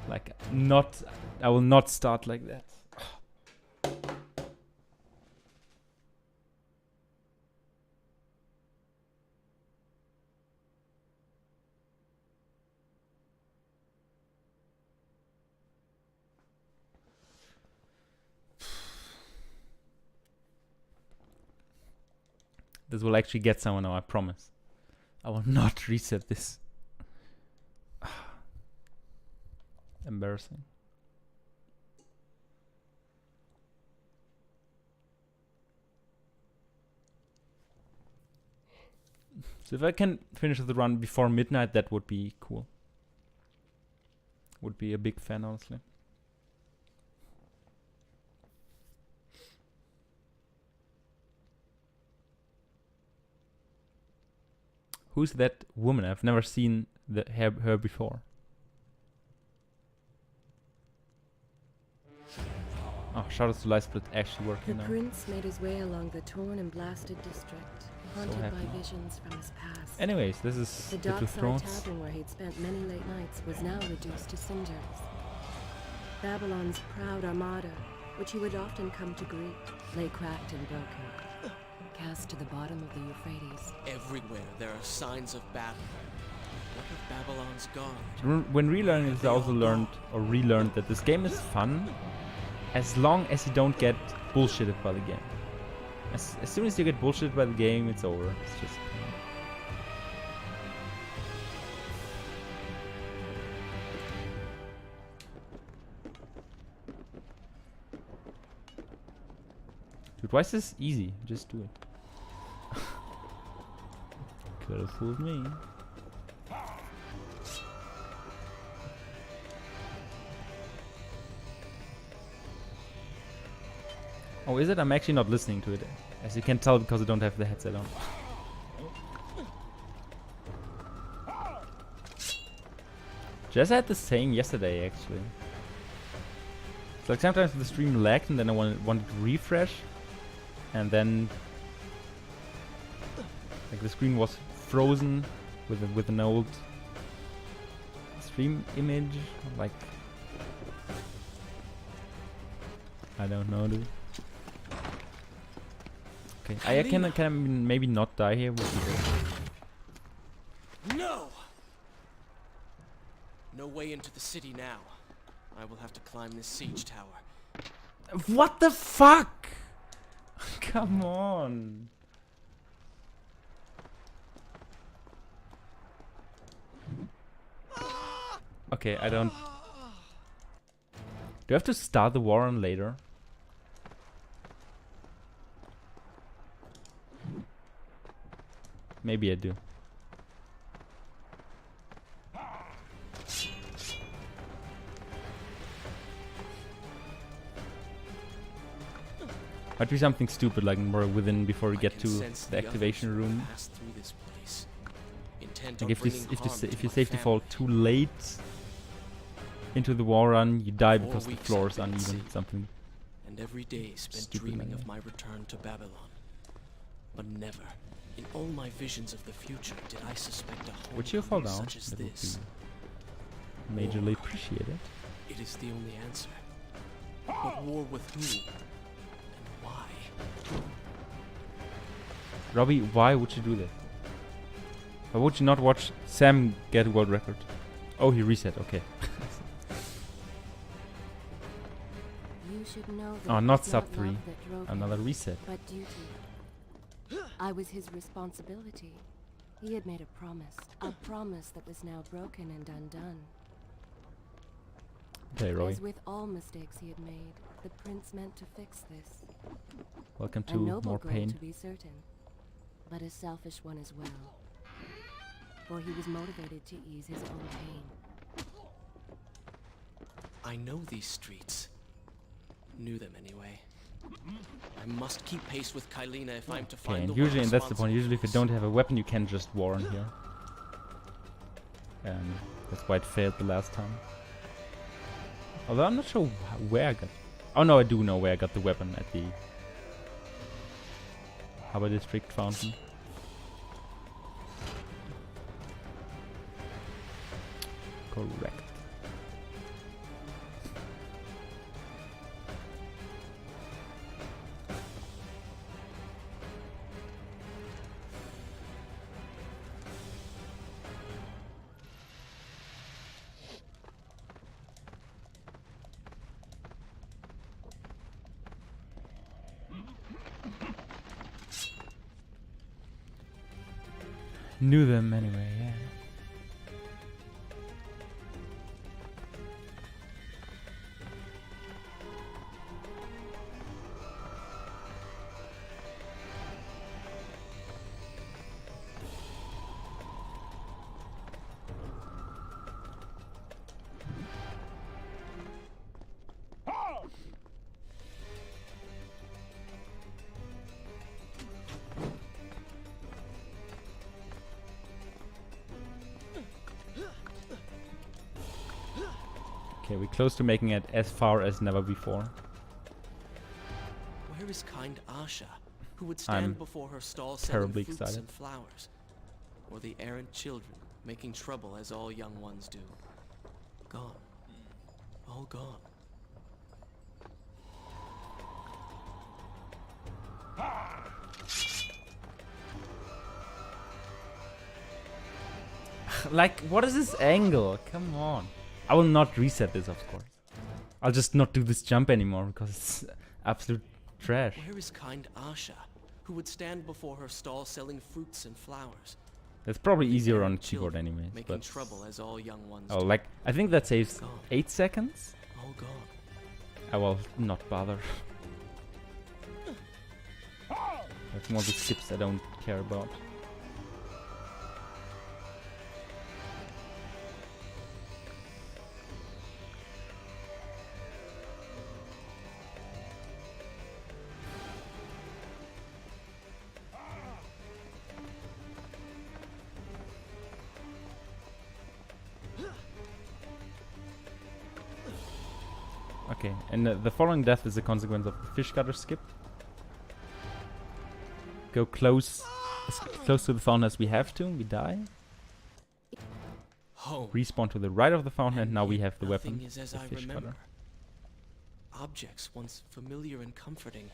Like, not... I will not start like that. This will actually get someone now, I promise. I will not reset this. Embarrassing. So if I can finish the run before midnight, that would be cool. Would be a big fan, honestly. Who's that woman? I've never seen her before. Oh, shout out to Lightsplit actually working now. The prince made his way along the torn and blasted district, haunted by visions from his past. Anyways, this is the dockside tavern where he'd spent many late nights was now reduced to cinders. Babylon's proud armada, which he would often come to greet, lay cracked and broken, cast to the bottom of the Euphrates. Everywhere there are signs of battle. What of Babylon's guard? When relearning this, I also learned or relearned that this game is fun as long as you don't get bullshitted by the game. As soon as you get bullshitted by the game, it's over. It's just... Dude, why is this easy? Just do it. Could have fooled me. Oh, is it? I'm actually not listening to it. As you can tell because I don't have the headset on. Just had the same yesterday, actually. It's like sometimes the stream lagged and then I wanted to refresh. And then... like the screen was frozen with an old stream image. Like... I don't know, dude. Okay, I can maybe not die here. No! No way into the city now. I will have to climb this siege tower. What the fuck? Come on. Okay, I don't... Do I have to start the war on later? Maybe I do. Might be something stupid like more within before we get to the activation room. Like if you safety fall too late into the war run, you die because the floor is uneven. Something. And every day spent dreaming of my return to Babylon, but never. In all my visions of the future, did I suspect a home would you fall down? Such as this? Majorly appreciated. It is the only answer. But war with who? And why? Robbie, why would you do that? Why would you not watch Sam get a world record? Oh, he reset. Okay. You should know that oh, not sub not 3. Another reset. But duty. I was his responsibility. He had made a promise that was now broken and undone. Okay, Roy. As with all mistakes he had made, the prince meant to fix this. Welcome A to noble more goal pain. to be certain, but a selfish one as well. For he was motivated to ease his own pain. I know these streets. Knew them anyway. I must keep pace with Kylina if I'm to find and the usually, one and that's the point, usually if you don't responsible. have a weapon, you can just war on here. That's why it failed the last time. Although I'm not sure where I got... Oh no, I do know where I got the weapon at the Harbor District Fountain. Correct. knew them anyway, yeah. Okay, we're close to making it as far as never before. Where is kind Asha, who would stand I'm before her stall terribly selling fruits excited. and flowers? Or the errant children, making trouble as all young ones do? Gone. All gone. Like, what is this angle? Come on. I will not reset this, of course. I'll just not do this jump anymore because it's absolute trash. Where is kind Asha, who would stand before her stall selling fruits and flowers? That's probably easier on Errant keyboard children, anyways. making But trouble as all young ones oh, do. like, I think that saves Gone. 8 seconds. All gone. I will not bother. That's more the skips I don't care about. Okay, and the following death is a consequence of the fish cutter skip. Go close, as close to the fountain as we have to, we die. Home. Respawn to the right of the fountain, and now we have the Nothing weapon, is as the I fish remember. cutter. Objects once familiar and comforting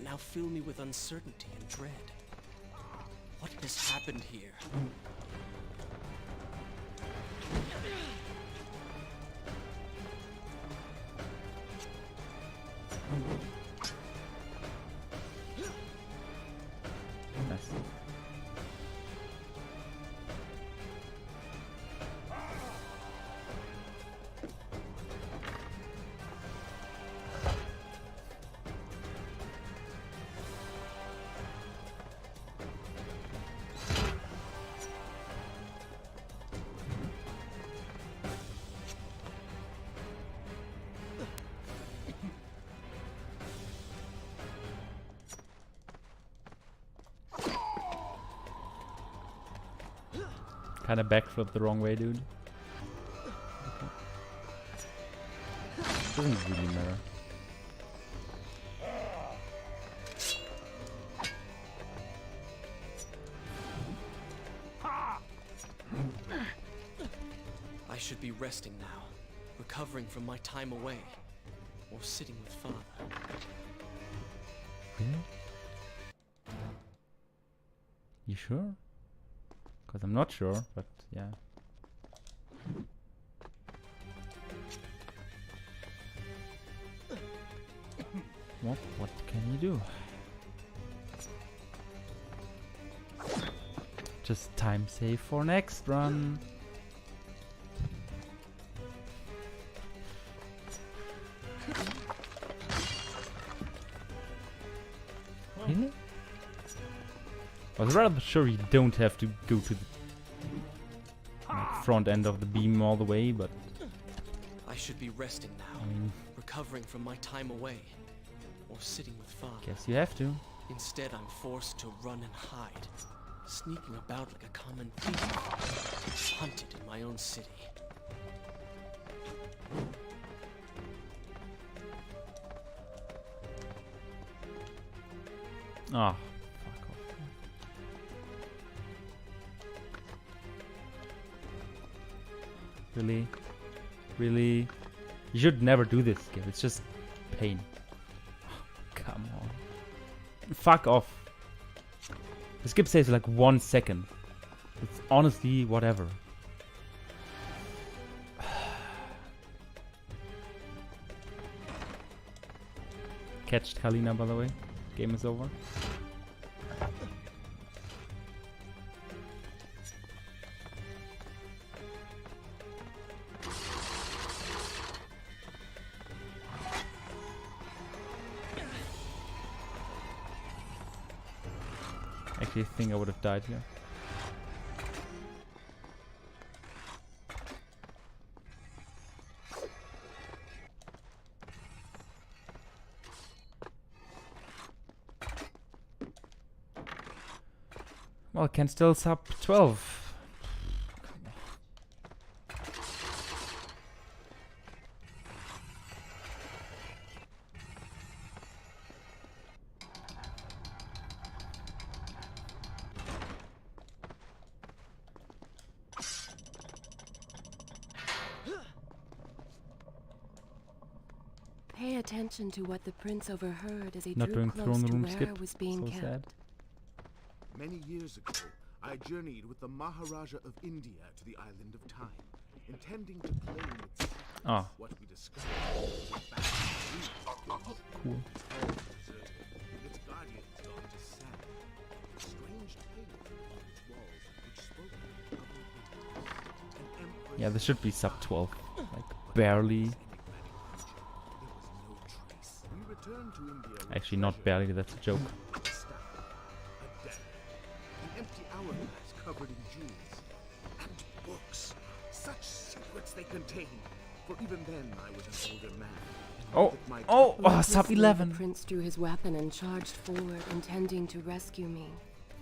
now fill me with uncertainty and dread. What has happened here? Nice. Kinda backflip the wrong way, dude. Doesn't really matter. I should be resting now, recovering from my time away, or sitting with father. Really? You sure? Because I'm not sure, but yeah. What can you do? Just time save for next run. Really? I was rather sure you don't have to go to the like, front end of the beam all the way, but I should be resting now, I mean, recovering from my time away, or sitting with father. guess you have to. Instead, I'm forced to run and hide, sneaking about like a common thief, hunted in my own city. Ah, fuck off. Really? Really? You should never do this, Skip. It's just pain. Come on. Fuck off. The skip saves like 1 second. It's honestly whatever. Catched Kalina, by the way. Game is over. actually think I would have died here. Well, can still sub 12. Pay attention to what the prince overheard as he Not drew doing close throne to room where skip. was being So kept. sad. Many years ago, I journeyed with the Maharaja of India to the island of Time, intending to claim its Ah, what we discovered was a vast cool. deserted, its guardians gone to sand. Strange tales on its walls which spoke of an empress. Yeah, this should be sub 12. Like, barely. We returned to India with Actually, not barely, that's a joke. a staff, a deck, an empty hourglass covered in jewels, and books. Such secrets they contained. For even then, I was an older man. and Oh, knew that my oh, oh, Recklessly, sub The 11. prince drew his weapon and charged forward, intending to rescue me.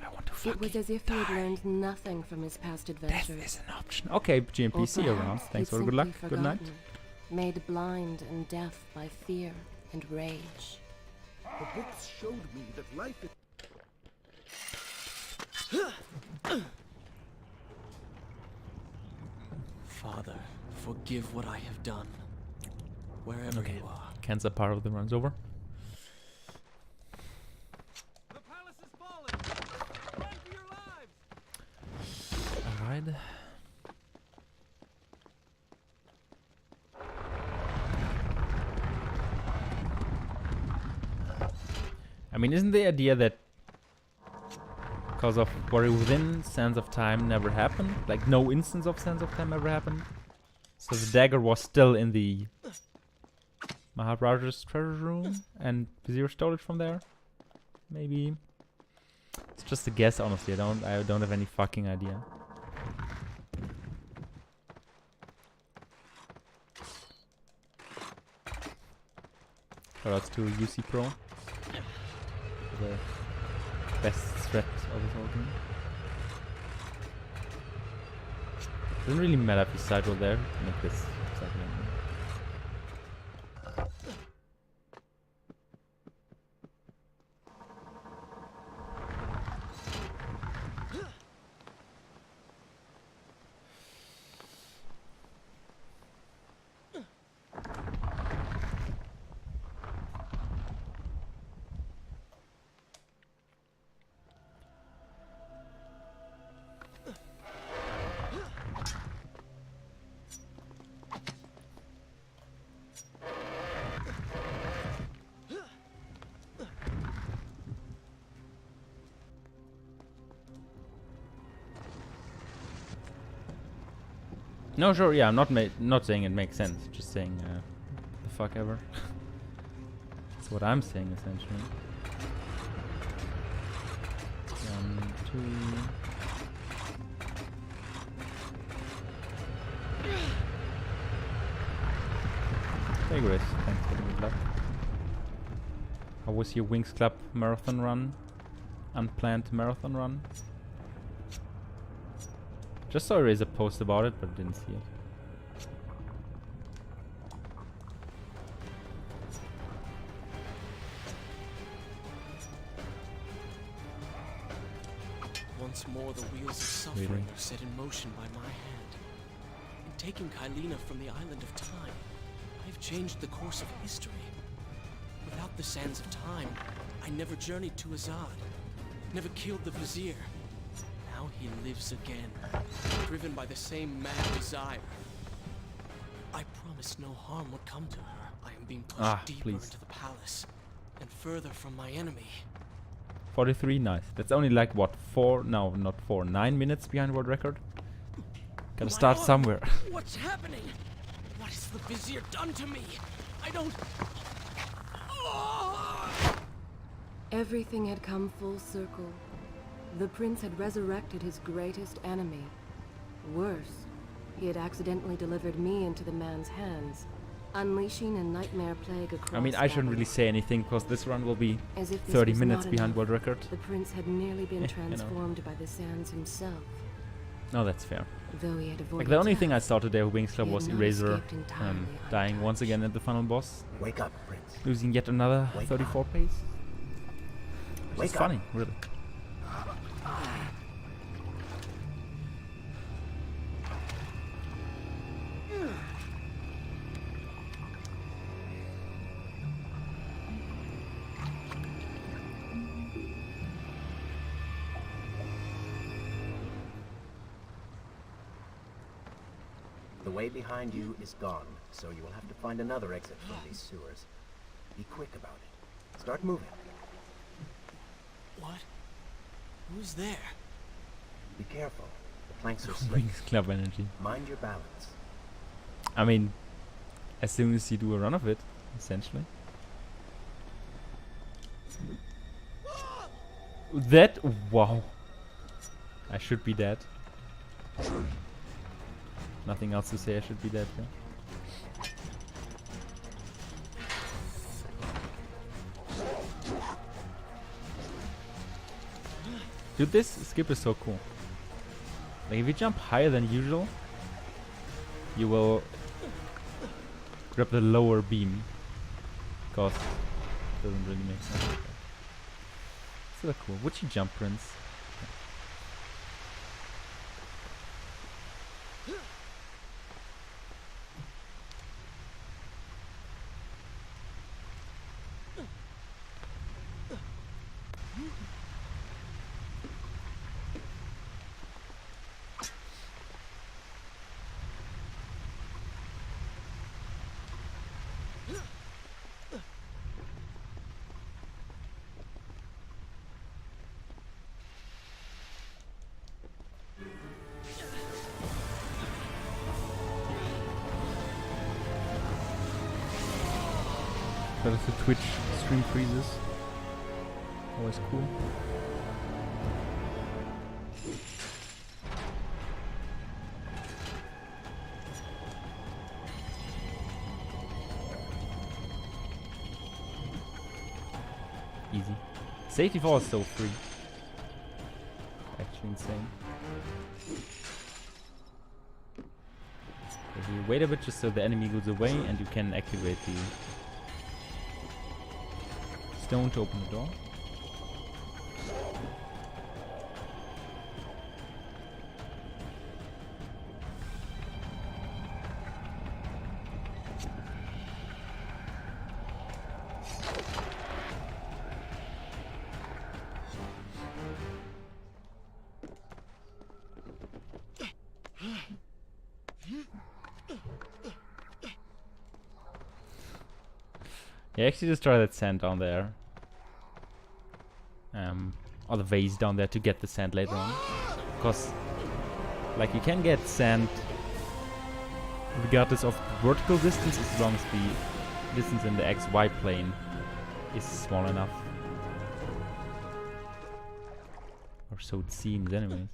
I want to It was fucking as if he had die. learned nothing from his past Death adventures. is an option. Okay, GMP, Or see you around. perhaps Thanks he'd for good luck. simply Good night. forgotten, made blind and deaf by fear and rage. The books showed me that life is Father, forgive what I have done. Wherever Okay. you are. Cancer part of the runs over. The palace is falling! Run for your lives! Alright. I mean, isn't the idea that because of Warrior Within, Sands of Time never happened? Like, no instance of Sands of Time ever happened? So the dagger was still in the Maharaja's treasure room, and Vizier stole it from there? Maybe. It's just a guess, honestly. I don't have any fucking idea. Shoutouts to UC Pro. The best threat of this whole game. Doesn't really matter if you side roll there. Make this side roll. No, sure, yeah, I'm not saying it makes sense. Just saying, the fuck ever. That's what I'm saying, essentially. 1, 2. Hey, Grace, thanks for the good luck. How was your Wings Club marathon run? Unplanned marathon run? Just saw Razor post about it, but didn't see it. Once more the wheels of suffering Really? are set in motion by my hand. In taking Kylina from the island of time, I've changed the course of history. Without the sands of time, I never journeyed to Azad, never killed the Vizier. Now he lives again, driven by the same mad desire. I promised no harm would come to her. I am being pushed deeper please. into the palace, and further from my enemy. 43, nice. That's only like, what, 4? No, not 4. 9 minutes behind world record? Gotta My start arm! somewhere. What's happening? What has the Vizier done to me? I don't... Oh! Everything had come full circle. The prince had resurrected his greatest enemy. Worse, he had accidentally delivered me into the man's hands, unleashing a nightmare plague across I mean, I shouldn't really Babylon. say anything because this run will be As if this 30 was minutes not behind enough, world record. The prince had nearly been You know. transformed by the sands himself. No, that's fair. Though he had avoided Like the only thing I death, saw today with Wings Club he had was not Eraser escaped entirely dying once untouched. again at the final boss, Wake up, Prince. losing yet another Wake 34 pace. Which Wake is up. funny, really. The way behind you is gone, so you will have to find another exit from these sewers. Be quick about it. Start moving. What? Who's there? Be careful. The planks are slick. Wings Club energy. Mind your balance. I mean, as soon as you do a run of it, essentially. That, wow. I should be dead. Nothing else to say, I should be dead, yeah. Dude, this skip is so cool. Like, if you jump higher than usual, you will grab the lower beam. Cause it doesn't really make sense. Still cool. Would you jump, Prince? That is the Twitch stream freezes. Always cool. Easy. Safety fall is so free. Actually insane. If you wait a bit just so the enemy goes away and you can activate the stone to open the door. Yeah, actually just try that sand down there. Or the vase down there to get the sand later on. Because, like, you can get sand regardless of vertical distance as long as the distance in the XY plane is small enough. Or so it seems anyways.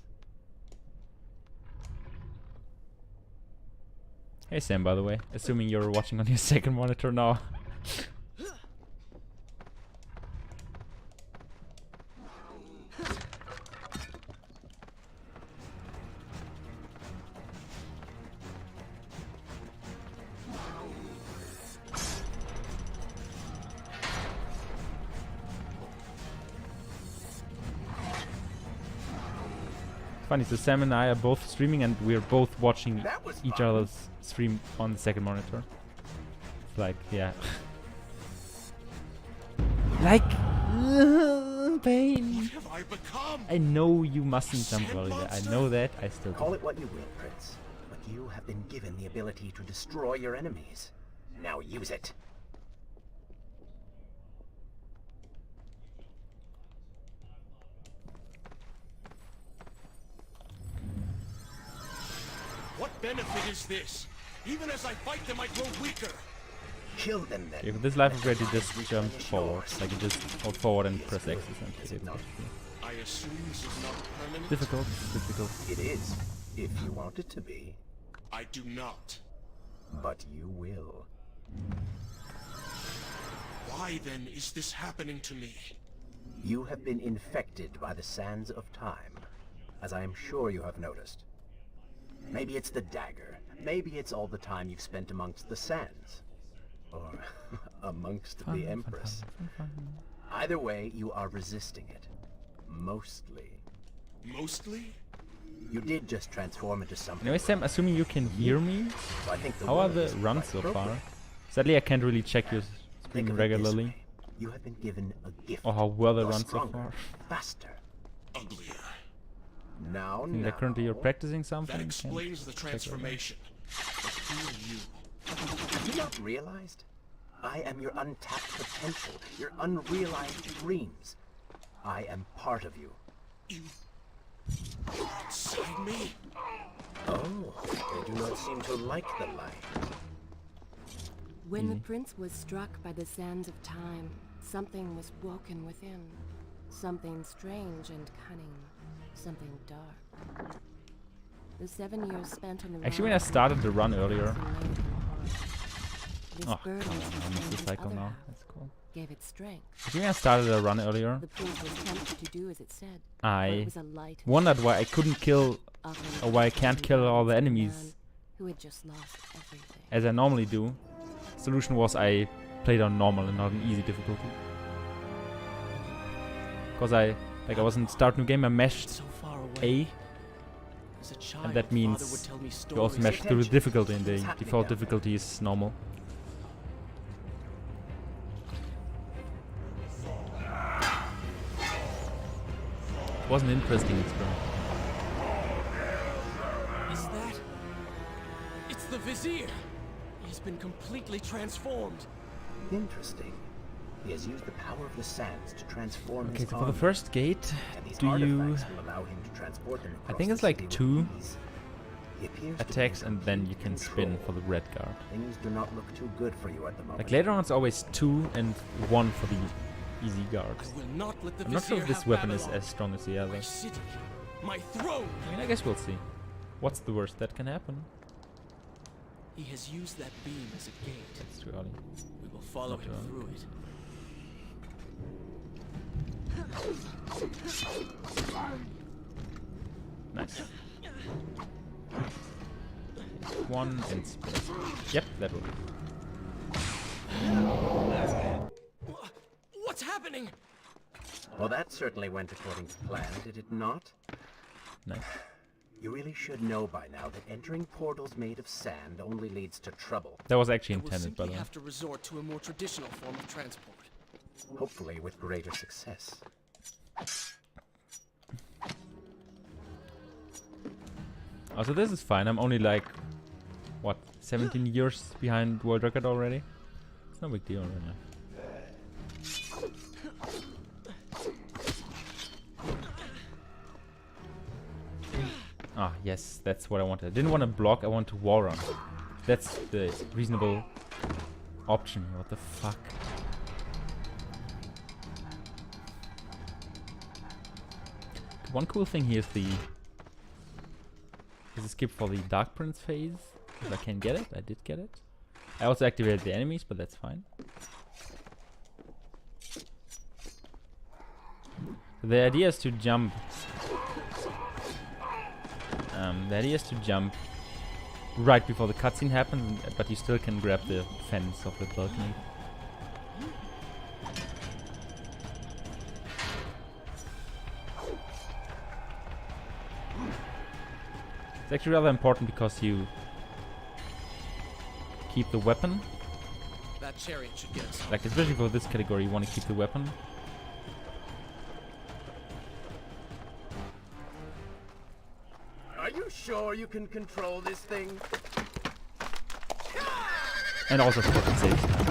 Hey Sam, by the way, assuming you're watching on your second monitor now. Funny, so Sam and I are both streaming and we're both watching That was each fun. other's stream on the second monitor. It's like, yeah. Like, pain. What have I become? I know you mustn't jump early there. I know that. I still Call do. it what you will, Prince. But you have been given the ability to destroy your enemies. Now use it. What benefit is this? Even as I fight them, I grow weaker. Kill them then. Okay, with this life upgrade, you just jump forward. Like, you just hold forward and press X essentially. Is it not? I assume this is not permanent? Difficult, difficult. It is, if you want it to be, I do not. but you will. Why then is this happening to me? You have been infected by the sands of time, as I am sure you have noticed. Maybe it's the dagger. Maybe it's all the time you've spent amongst the sands. Or amongst the Empress. Either way, you are resisting it. Mostly. Mostly? You did just transform into something. Anyway, Sam, assuming you can hear me, So I think the how are word the is runs quite so far? appropriate. Sadly, I can't really check your Think screen of it this regularly. way. You have been given a gift. Or how well they You're run so stronger, far. faster. Uglier. Now, I think that currently you're practicing something. That Can't explains the check right now. transformation. But who are you? Have you not realized? I am your untapped potential, your unrealized dreams. I am part of you. You... You're inside me? Oh, they do not seem to like the light. When the prince was struck by the sands of time, something was woken within. Something strange and cunning. Something dark. The 7 years spent on the Actually, when I started the run earlier. This Oh, burden come on, I missed the sustained cycle other now. half, That's cool. gave it strength. Actually, when I started the run earlier, The prince was tempted to do as it said. for it I was a light wondered why I couldn't kill, offering or why I can't kill all the to a enemies man who had just lost everything. as I normally do. Solution was I played on normal and not an easy difficulty. Because I was in start new game, I mashed So far away. A, As a child, and that Father means would tell me you also stories. mash through the difficulty, and the What's happening default down there? difficulty is normal. It was an interesting experiment. Is that... It's the Vizier! He's been completely transformed. Interesting. He has used the power of the sands to transform Okay, his so for the army, first gate, and these do you artifacts will allow him to transport them I across think the it's like city with 2 ease. He appears to be in attacks and then you can complete spin control. for the red guard. Things do not look too good for you at the moment. Like later on it's always 2 and 1 for the easy I guards. will not let the I'm not sure if Vizier this have weapon is Babylon. as strong as the My others. city. My throne! I mean, I guess we'll see. What's the worst that can happen? He has used that beam as a gate. It's too early. We will follow Not him early. through it. Nice. 1 and spin. Yep, that will. What's happening? Well, that certainly went according to plan, did it not? Nice. You really should know by now that entering portals made of sand only leads to trouble. That was actually I will intended, by simply the way. have to resort to a more traditional form of transport. Hopefully with greater success. Also, this is fine. I'm only like, what, 17 years behind world record already? It's no big deal right now. Ah, yes, that's what I wanted. I didn't want to block, I want to wall run. That's the reasonable option. What the fuck? One cool thing here is the skip for the Dark Prince phase. If I can get it, I did get it. I also activated the enemies, but that's fine. The idea is to jump. The idea is to jump right before the cutscene happens, but you still can grab the fence of the balcony. It's actually rather important because you keep the weapon. That chariot should get us. Like, especially for this category, you want to keep the weapon. Are you sure you can control this thing? And also for the save time.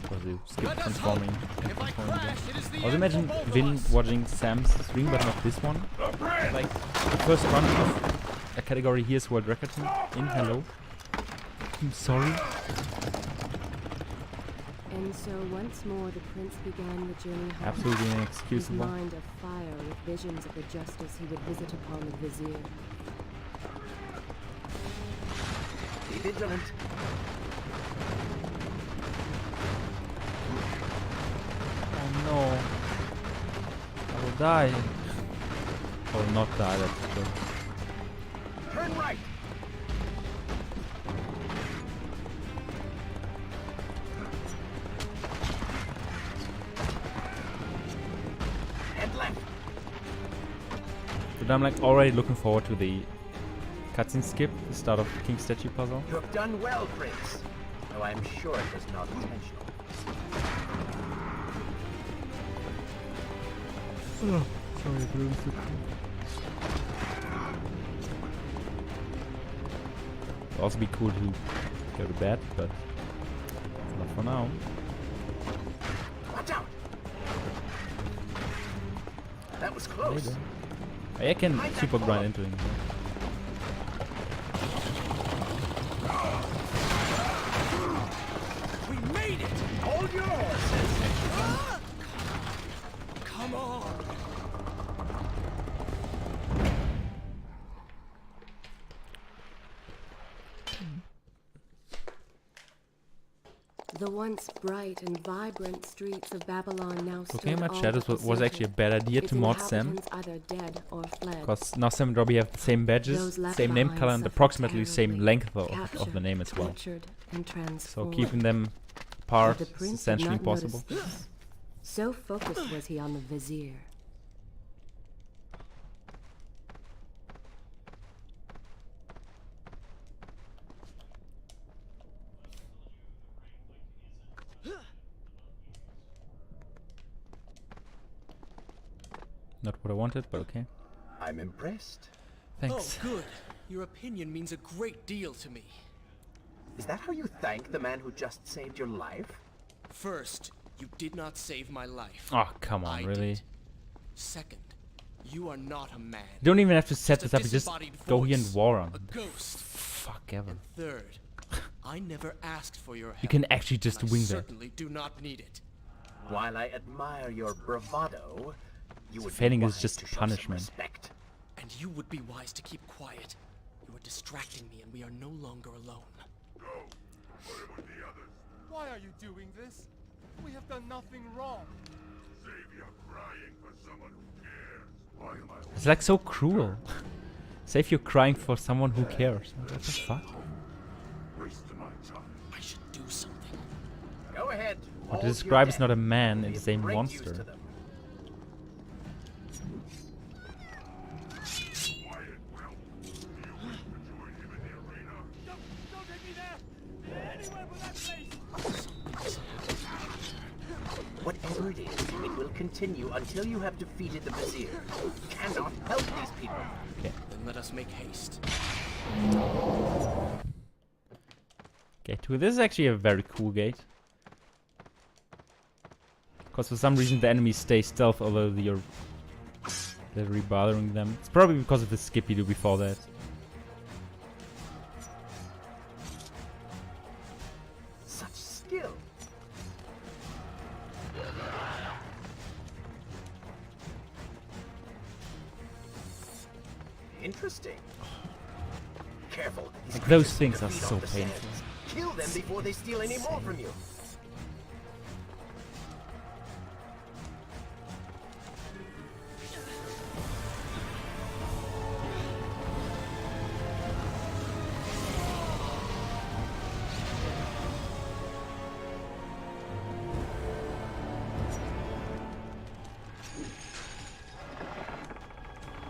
Because you skip transforming. If I crash, it is the Also end imagine for both of Vin us. watching Sam's stream, but not this one. Like, the first run of a category here's world record in. Hello. I'm sorry. In And so once more the prince began the journey home. Absolutely His inexcusable. mind afire with visions of the justice he would visit upon the vizier. Be vigilant. Oh no. I will die. I will not die, that's true. Turn right. And left. But I'm like already looking forward to the cutscene skip, the start of the King Statue puzzle. You have done well, Prince. Though I'm sure it was not intentional. Oh, sorry, Bruce. It'd also be cool to go to bed, but not for now. Watch out! That was close. Later. I can super grind into him. We made it! Hold your horses. Come on! The once bright and vibrant streets of Babylon now stood Okay, my all shadows but was actually a deserted, bad idea its to mod Sam. inhabitants either dead or fled. Because now Sam and Robbie have the same badges, Those left same name behind color, and suffered approximately the same terribly, length of the captured, name as well. tortured, and So transformed. keeping them apart But the is prince did essentially not notice impossible. this. So focused was he on the vizier. Not what I wanted, but okay. I'm impressed. Thanks. Oh, good. Your opinion means a great deal to me. Is that how you thank the man who just saved your life? First, you did not save my life. Oh, come on, I really? did. Second, you are not a man. You don't even have to set Just this a up, you just disembodied go here and voice, war on. a ghost. Fuck ever. And third, I never asked for your help. You can actually just I wing that. certainly do not need it. While I admire your bravado, you would Failing be is wise just to show some punishment. respect. And you would be wise to keep quiet. You are distracting me and we are no longer alone. Why are you doing this? We have done nothing wrong. It's like so cruel. Save you crying for someone who cares. What the fuck? I should do something. Go ahead. What hold to your describe is death. not a man, Be it's of a great use monster. to them. Don't take me there! Anywhere but that place! Whatever it is, it will continue until you have defeated the Vizier. You cannot help these people. Okay. Then let us make haste. Gate 2. This is actually a very cool gate. Because for some reason the enemies stay stealth although you're literally bothering them. It's probably because of the skip you do before that. Such skill. Interesting. Careful. these Like, those creatures things are feed so off the painful. sands. Kill them before they steal any more from you.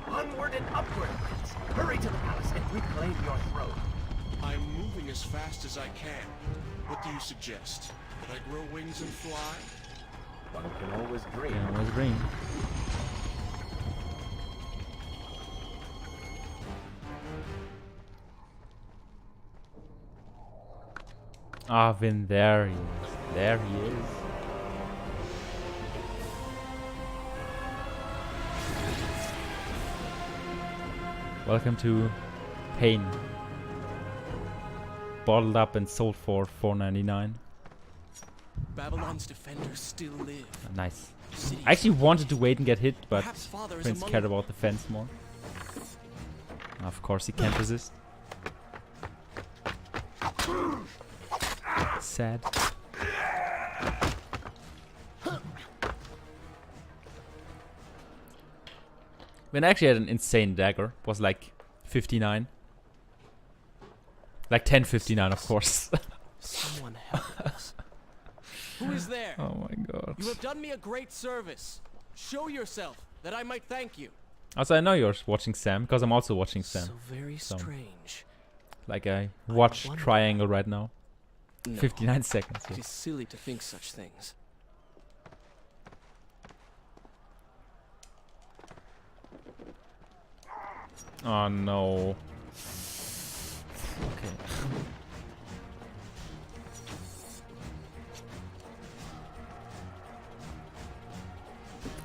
Onward and upward, Prince. Hurry to the palace and reclaim your throne. I'm moving as fast as I can. What do you suggest? That I grow wings and fly? One can always dream. Yeah, was green. Ah, Vin, there he is. There he is. Welcome to Pain. Bottled up and sold for $4.99. Babylon's defenders still live. Nice. Cities. I actually wanted to wait and get hit, but Perhaps Father is Prince among cared them. about the fence more. Of course, he can't resist. Sad. When I actually had an insane dagger, it was like 59. Like 1059, of course. Someone help us. Who is there? Oh my god. You have done me a great service. Show yourself, that I might thank you. Also, I know you're watching Sam, because I'm also watching Sam. So very So, strange. like, I watch wonder- Triangle right now. No, 59 seconds. it is silly to think such things. Oh no. Okay.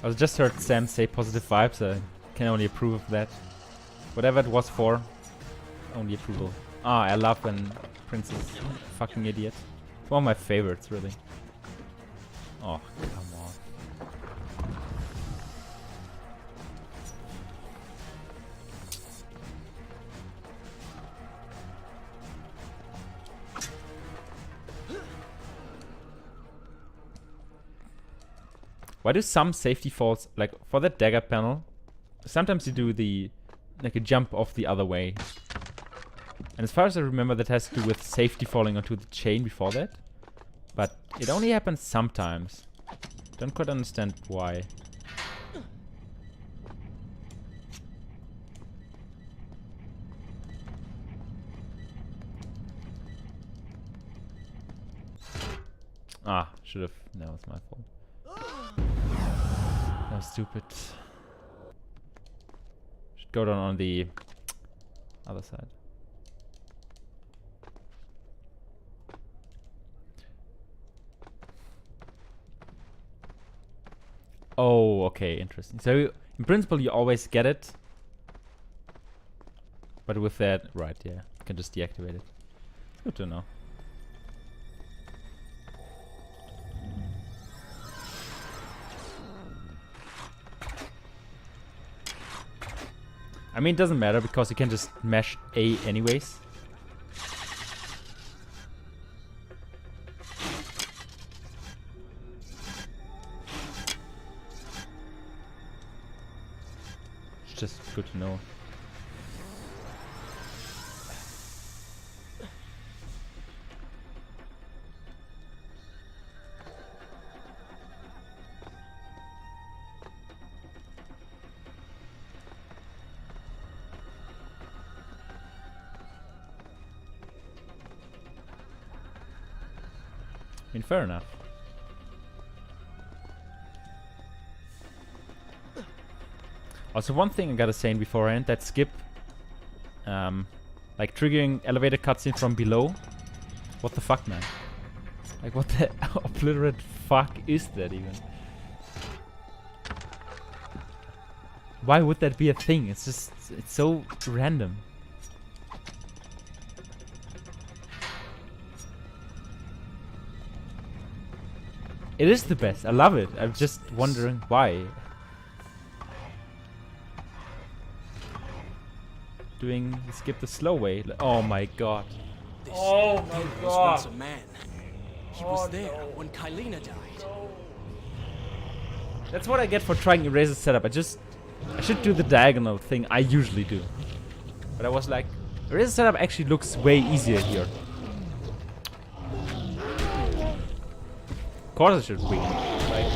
I just heard Sam say positive vibes. I can only approve of that. Whatever it was for, only approval. Ah, I love when Prince is fucking idiot. One of my favorites, really. Oh, come on. Why do some safety falls, like for that dagger panel, sometimes you do the, like a jump off the other way. And as far as I remember, that has to do with safety falling onto the chain before that. But it only happens sometimes. Don't quite understand why. Ah, should have. That was my fault. That was stupid. Should go down on the other side. Oh, okay, interesting. So, in principle, you always get it. But with that, right, yeah, you can just deactivate it. Good to know. I mean, it doesn't matter because you can just mash A anyways. It's just good to know. I mean, fair enough. Also, one thing I gotta say in beforehand, that skip, like triggering elevator cutscene from below. What the fuck, man? Like, what the obliterate fuck is that even? Why would that be a thing? It's just, it's so random. It is the best. I love it. I'm just wondering why. Doing skip the slow way. Oh my god. This Oh my was god. once a man. He was there when Kylina died. That's what I get for trying Eraser's setup. I should do the diagonal thing I usually do. But I was like, Eraser's setup actually looks way easier here. Of course I should wing it. Like,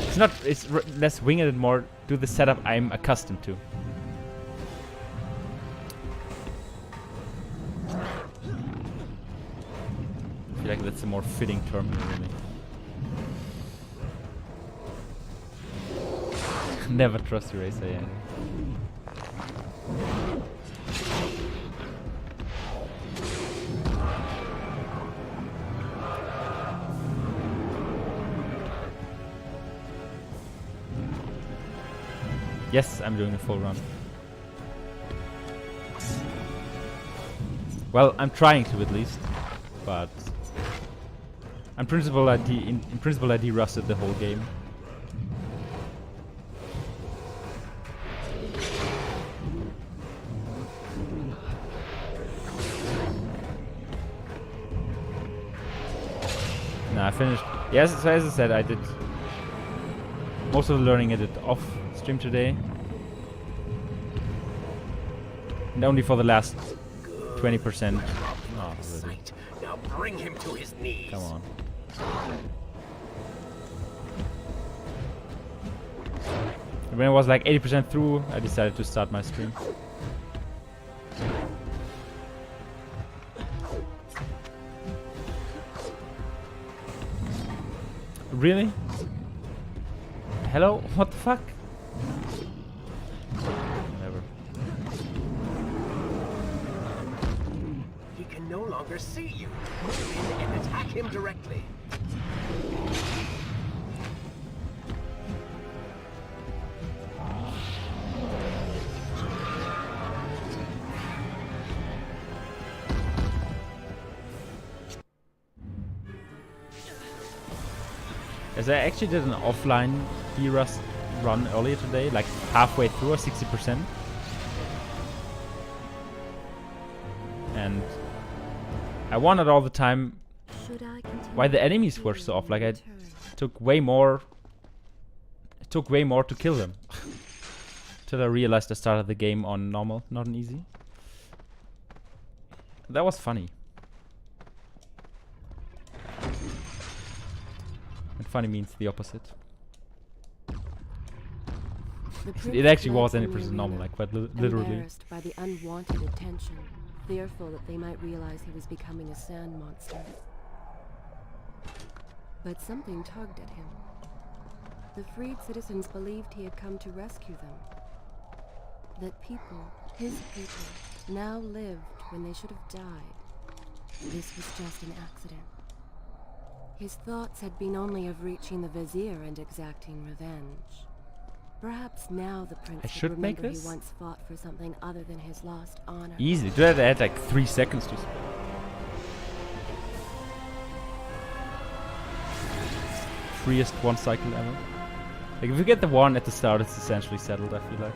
it's not. It's less wing it and more do the setup I'm accustomed to. I feel like that's a more fitting term here, really. Never trust Eraser, yeah. Yes, I'm doing a full run. Well, I'm trying to at least, but in principle I de-rusted the whole game. No, I finished. Yes, so as I said, I did most of the learning I did off stream today, and only for the last 20%. Oh, really? Now bring him to his knees. Come on. When I was like 80% through, I decided to start my stream. Really? Hello? What the fuck? Whatever. He can no longer see you. Move in and attack him directly. As I actually did an offline D-Rust run earlier today, like halfway through, or 60%. And I wondered all the time Should I continue why the enemies were so off. Like I return? took way more. It took way more to kill them. Till I realized I started the game on normal, not on easy. That was funny. And funny means the opposite. The It prince actually fled was from any the person normal, arena, like quite literally. embarrassed by the unwanted attention, fearful that they might realize he was becoming a sand monster. But something tugged at him. The freed citizens believed he had come to rescue them. That people, his people, now lived when they should have died. This was just an accident. His thoughts had been only of reaching the vizier and exacting revenge. Perhaps now the prince I would should make remember this? he once fought for something other than his lost honor. Easy. Do that at like 3 seconds to spell. Freest one cycle ever. Like if you get the one at the start, it's essentially settled, I feel like.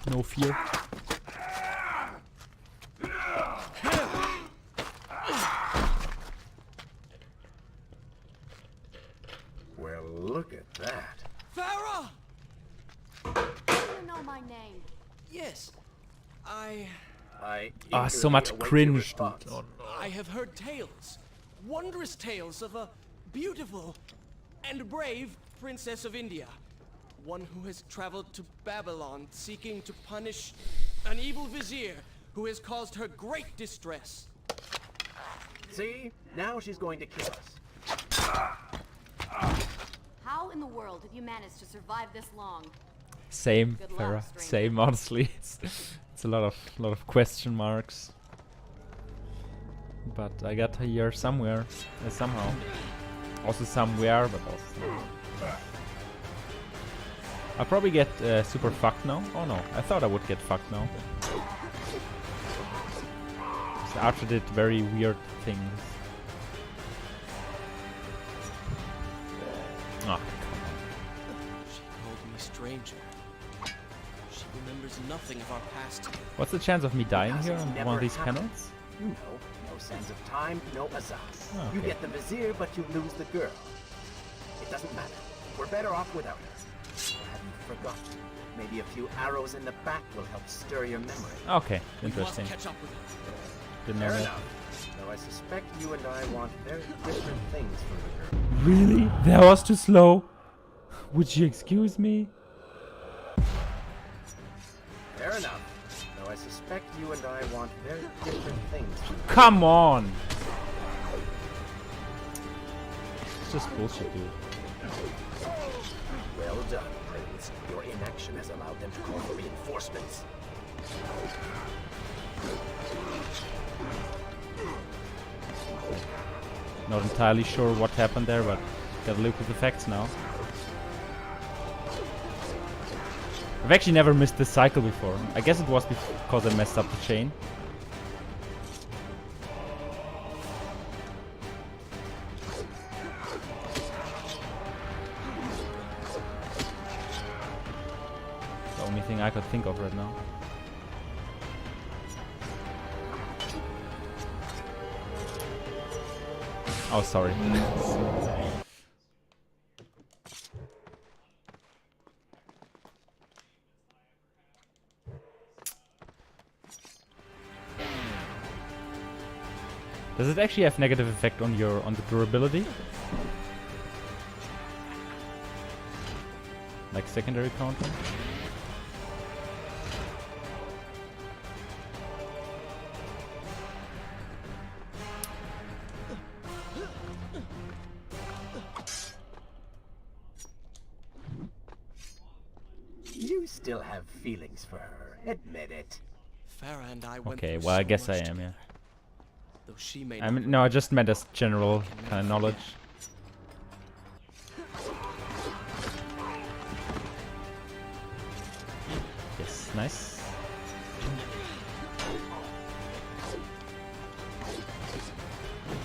No fear. Well, look at that. Farah! You know my name. Yes, I So eagerly much await your cringe, dude. response. Oh, I have heard tales, wondrous tales of a beautiful and brave princess of India. One who has traveled to Babylon seeking to punish an evil vizier who has caused her great distress. See? Now she's going to kill us. How in the world have you managed to survive this long? Same, Good luck, Farah. stranger. Same, honestly. It's a lot of question marks. But I got here somewhere, somehow. Also somewhere, but also somehow. I'll probably get super fucked now. Oh no, I thought I would get fucked now. So Archer did very weird things. Oh, She called me stranger. She remembers nothing of our past. what's the chance of me dying Because here it's on never one of these happened. panels? You know, no sense of time, no Azaz. Oh, You okay. get the vizier, but you lose the girl. It doesn't matter. We're better off without her. Or have you forgotten? Maybe a few arrows in the back will help stir your memory. Okay, We must interesting. catch up with her. Didn't know Fair that. enough. Though I suspect you and I want very different things from the girl. Really? That was too slow. Would you excuse me? Fair enough. Though I suspect you and I want very different things from the girl. Come on! It's just bullshit, dude. Well done, Prince. Your inaction has allowed them to call for reinforcements. Not entirely sure what happened there, but gotta look at the facts now. I've actually never missed this cycle before. I guess it was because I messed up the chain. The only thing I could think of right now. Oh, sorry. Does it actually have negative effect on the durability? Like secondary counter? You still have feelings for her. Admit it. Farah and I went Okay, through well I so guess I much am, yeah. together. Though she may I not mean, no, I just meant as general kind of knowledge. Yes, nice.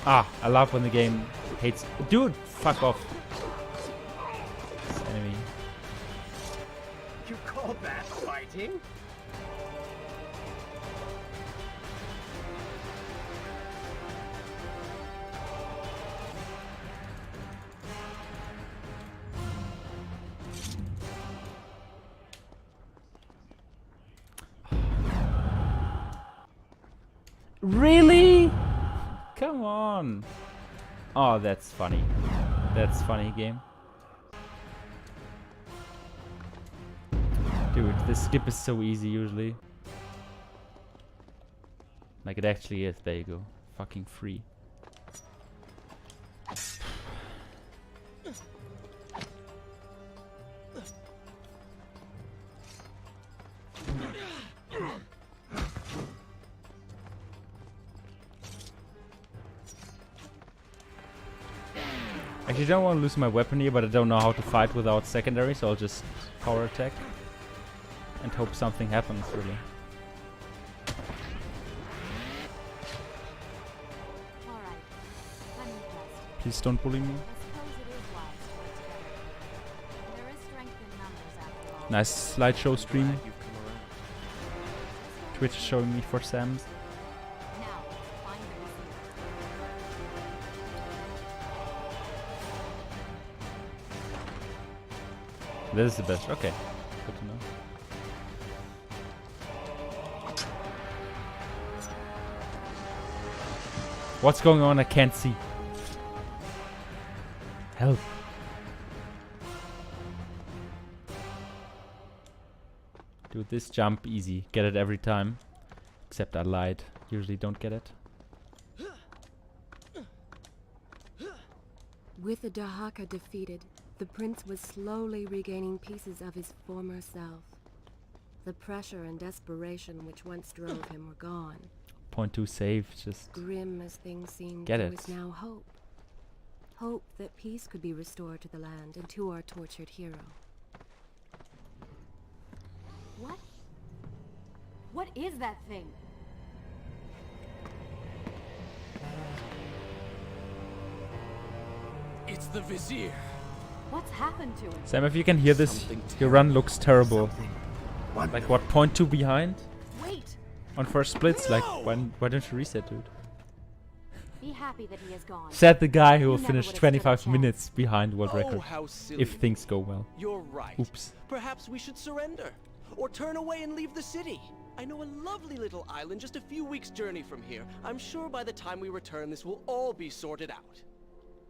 Ah, I love when the game hates. Dude, fuck off. This enemy. You call that fighting? Really? Come on. Oh, that's funny. That's funny, game. Dude, this skip is so easy usually. Like it actually is. There you go. Fucking free. Actually, I don't want to lose my weapon here, but I don't know how to fight without secondary, so I'll just power attack and hope something happens, really. All right. I'm impressed. Please don't bully me. I suppose it is wise to work together. There is strength in numbers after all. Nice slideshow stream. glad you've come around. Twitch showing me for Sam's. Now, find the receiver. This is the best. Okay, good to know. What's going on? I can't see. Help. Dude, this jump easy. Get it every time. Except I lied. Usually don't get it. With the Dahaka defeated, the prince was slowly regaining pieces of his former self. The pressure and desperation which once drove him were gone. Point 2 save. Just Grim as things seemed, Get there it. was now hope. Hope that peace could be restored to the land and to our tortured hero. What? What is that thing? It's the Vizier. What's happened to him? Sam, if you can hear this, Something your run looks terrible. Something Like wonderful. what? Point 2 behind Wait! on first splits. Like No! why don't you reset, dude? Be happy that he is gone. Said the guy who You will never finish would've stood a 25 chance. minutes behind world Oh, record how silly. if things go well. You're right. Oops. Perhaps we should surrender. Or turn away and leave the city. I know a lovely little island just a few weeks' journey from here. I'm sure by the time we return, this will all be sorted out.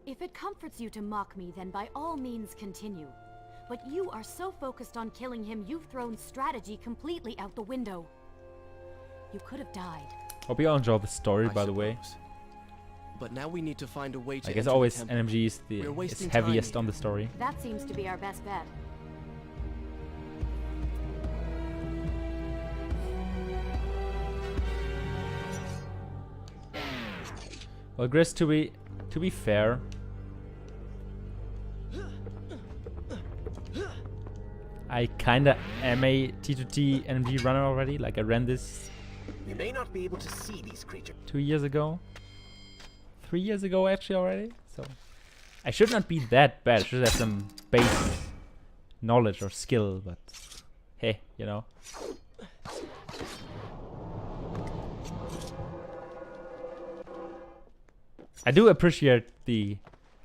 If it comforts you to mock me, then by all means continue. But you are so focused on killing him, you've thrown strategy completely out the window. You could have died. Hope you all enjoy the story, I by the way. suppose. But now we need to find a way to I guess enter the always temple. NMG is We're the wasting heaviest time on the here. story. That seems to be our best bet. Well, Gris, to be To be fair, I kinda am a T2T NMG runner already. Like I ran this You may not be able to see these creatures. 2 years ago. 3 years ago actually already. So I should not be that bad. I should have some base knowledge or skill, but hey, you know. I do appreciate the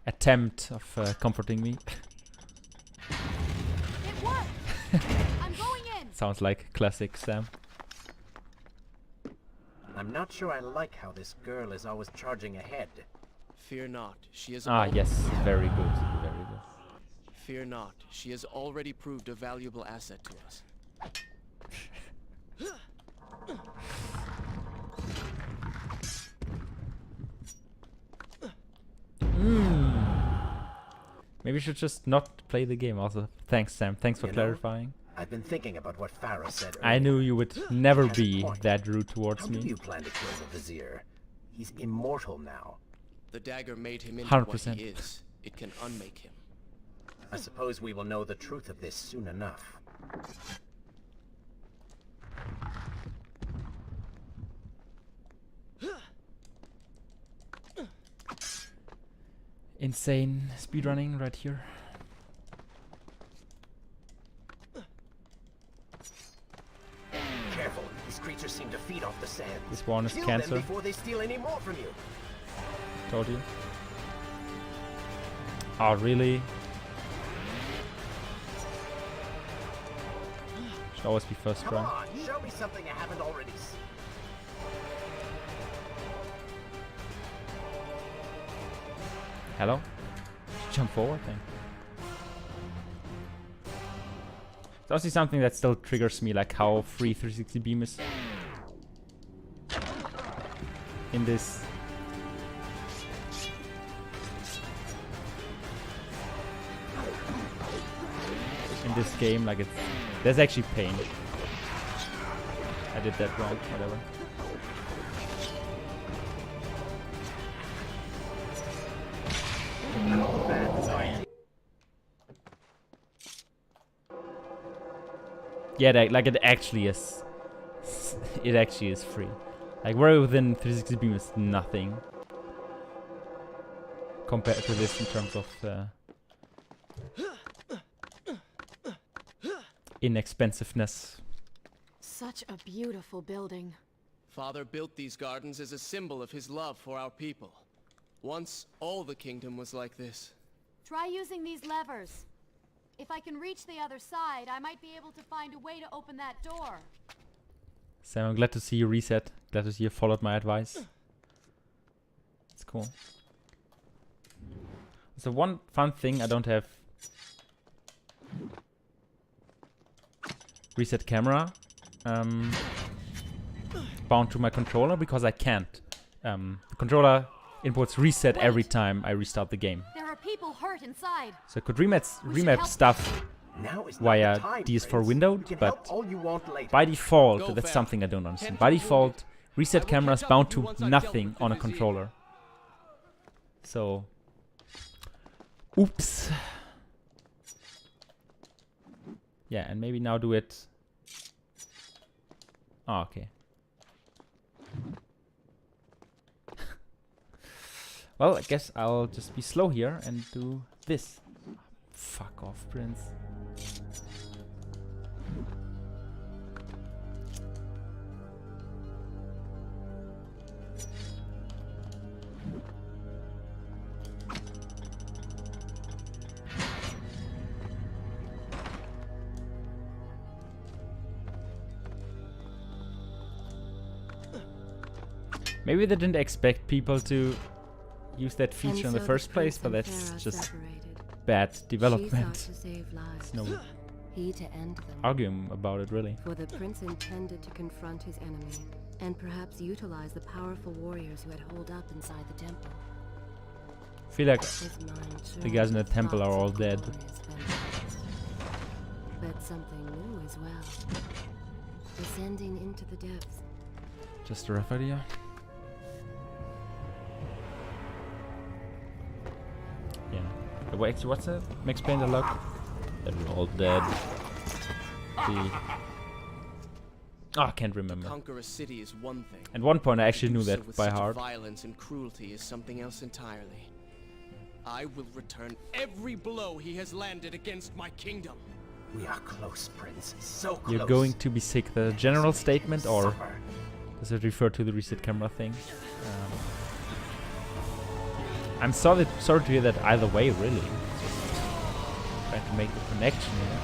attempt of comforting me. It worked! I'm going in! Sounds like classic Sam. I'm not sure I like how this girl is always charging ahead. Fear not, she is. Ah, yes, very good, very good. Fear not, she has already proved a valuable asset to us. Maybe we should just not play the game. Also, thanks, Sam. Thanks for You know, clarifying. I've been thinking about what Farah said earlier. I knew you would never Has a be point. that rude How towards do me. you plan to kill the Vizier? He's immortal now. The dagger made him into what 100%. he is. It can unmake him. I suppose we will know the truth of this soon enough. Insane speedrunning right here. Careful, these creatures seem to feed off the sands. This one is Kill cancer. them before they steal any more from you. Told you. Oh, really? Should always be first Come try. on, show me something I haven't already seen. Hello? Jump forward thing. It's also something that still triggers me, like how free 360 beam is in this. In this game, like it's there's actually pain. I did that wrong, whatever. Yeah, like it actually is. It actually is free. Like we're within 360 beam is nothing compared to this in terms of inexpensiveness. Such a beautiful building. Father built these gardens as a symbol of his love for our people. Once, all the kingdom was like this. Try using these levers. If I can reach the other side, I might be able to find a way to open that door. Sam, I'm glad to see you reset. Glad to see you followed my advice. It's cool. So one fun thing, I don't have reset camera bound to my controller because I can't. The controller inputs reset every time I restart the game. There are people hurt inside. So I could remap stuff Now is not via the time, DS4 Prince. windowed, You can help but all you want later. by default, Go, that's Farah. something I don't understand. Tend By to the default, wounded. reset I will camera is catch up bound with you to once I've dealt nothing with the on a Vizier. controller. So, oops. Yeah, and maybe now do it. Oh, okay. Well, I guess I'll just be slow here and do this. Fuck off, Prince. Maybe they didn't expect people to use that feature in the first place, but that's just bad development. She sought to save lives. There's no He to end them. arguing about it, really. For the prince intended to confront his enemy, and perhaps utilize the powerful warriors who had holed up inside the temple. I feel like His mind the guys in the churned with temple are thoughts all of dead. glorious vengeance. But something new as well. Descending into the depths. Just a rough idea. wait, what's that? Max Payne the luck? They're all dead. The... Oh, I can't remember. Conquer a city is one thing. At one point I actually knew Do so that with by such heart. Violence and cruelty is something else entirely. I will return every blow he has landed against my kingdom. We are close, Prince. So close. You're going to be sick. The general Let's make him statement, or suffer. does it refer to the reset camera thing? I'm sorry to hear that either way, really. Trying to make the connection here.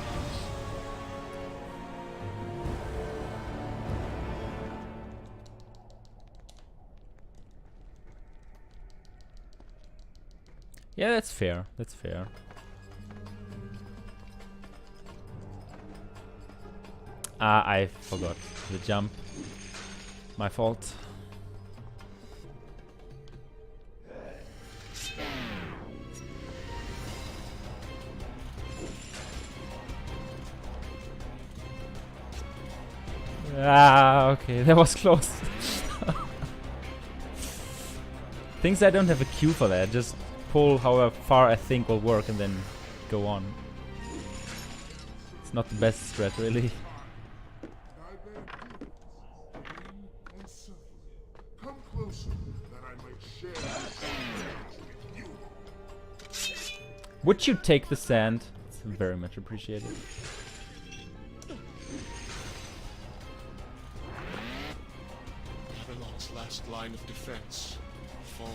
Yeah, that's fair. That's fair. Ah, I forgot the jump. My fault. Ah, okay, that was close. Things I don't have a cue for that. Just pull however far I think will work and then go on. It's not the best strat, really. Come closer, that I might share with you. Would you take the sand? It's very much appreciated. Babylon's last line of defense fallen.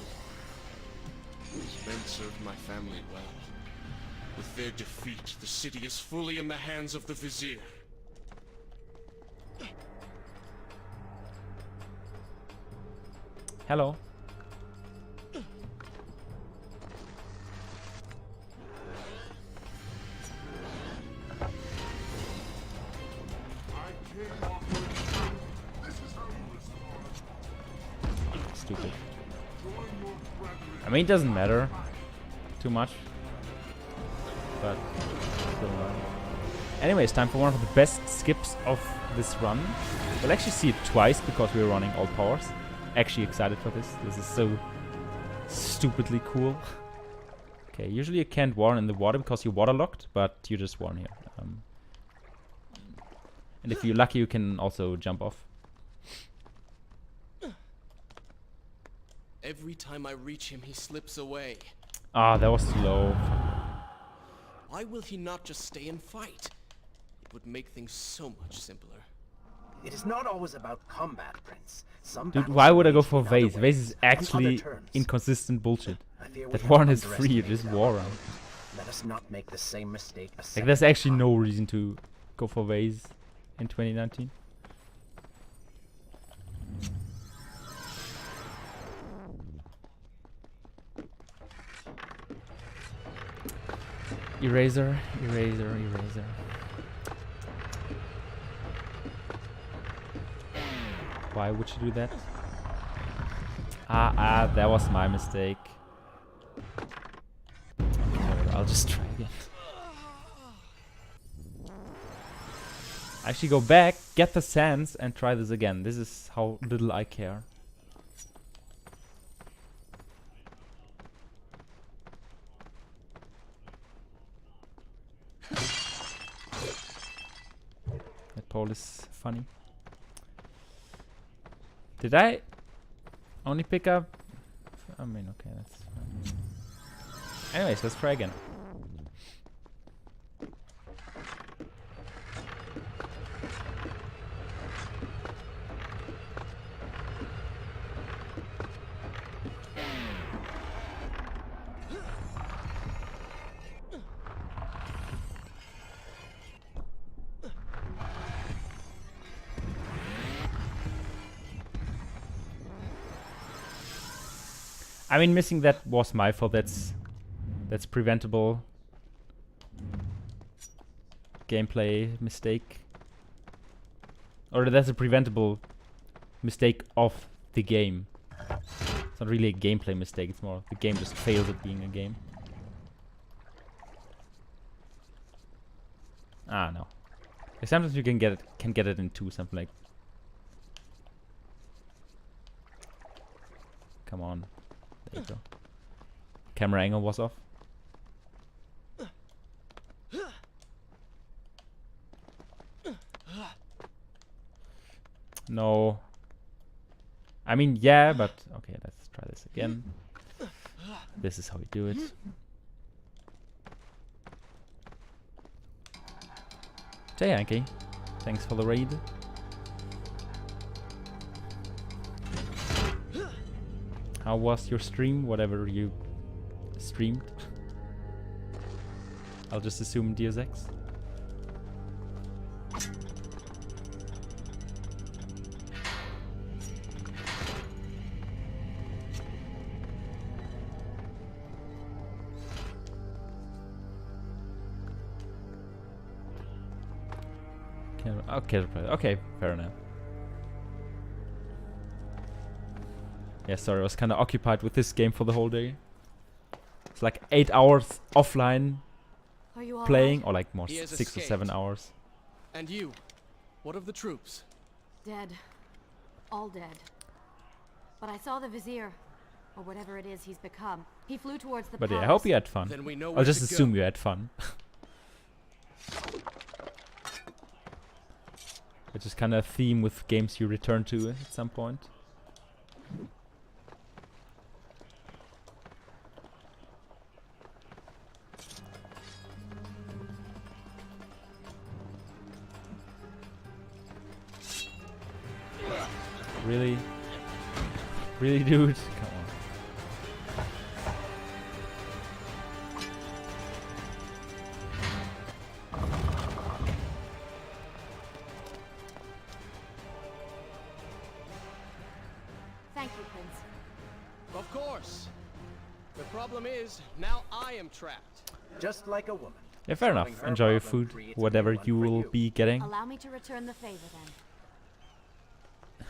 These men served my family well. With their defeat, the city is fully in the hands of the Vizier. Hello. I came offering you. This is how you respond. Stupid. Join your brethren. I mean, it doesn't matter too much. But still not. Anyways, time for one of the best skips of this run. We'll actually see it twice because we're running all powers. Actually excited for this. This is so stupidly cool. Okay, usually you can't warn in the water because you're waterlocked, but you just warn here. And if you're lucky, you can also jump off. Every time I reach him, he slips away. Ah, that was slow. Why will he not just stay and fight? It would make things so much simpler. It is not always about combat, Prince. Some Dude, battles why are would I go waged for in other Vase? Vase is ways, on other actually terms. inconsistent bullshit. I fear we That have Warren is free, it is underestimated war our round. Let us not make the same mistake a Like, second there's actually time. no reason to go for Vase in 2019. Eraser, eraser, eraser. Why would you do that? That was my mistake. Whatever, I'll just try again. Actually go back, get the sands, and try this again. This is how little I care. That pole is funny. Did I only pick up? I mean, okay, that's fine. Anyways, let's try again. I mean, missing that was my fault. That's preventable. Gameplay mistake. Or that's a preventable mistake of the game. It's not really a gameplay mistake, it's more the game just fails at being a game. Ah, no. Like, sometimes you can get it in two, something like. Come on. There you go. Camera angle was off. No. I mean, yeah, but okay, let's try this again. This is how we do it. So Yankee, thanks for the raid. How was your stream? Whatever you streamed. I'll just assume Deus Ex. Okay, fair enough. Yeah, sorry, I was kind of occupied with this game for the whole day. It's like 8 hours offline Are you all playing, right? or like more He has 6 or 7 escaped. hours. And you? What of the troops? Dead. All dead. But I saw the Vizier, or whatever it is he's become. He flew towards the But yeah, I palace. hope you had fun. Then we know I'll where just to assume go. you had fun. Which is kind of a theme with games you return to at some point. Really? Really, dude? Come on. Thank you, Prince. Of course. The problem is, now I am trapped. Just like a woman. Yeah, fair enough. Solving her Enjoy your problem food, creates a whatever new one you for will you. be getting. Allow me to return the favor then.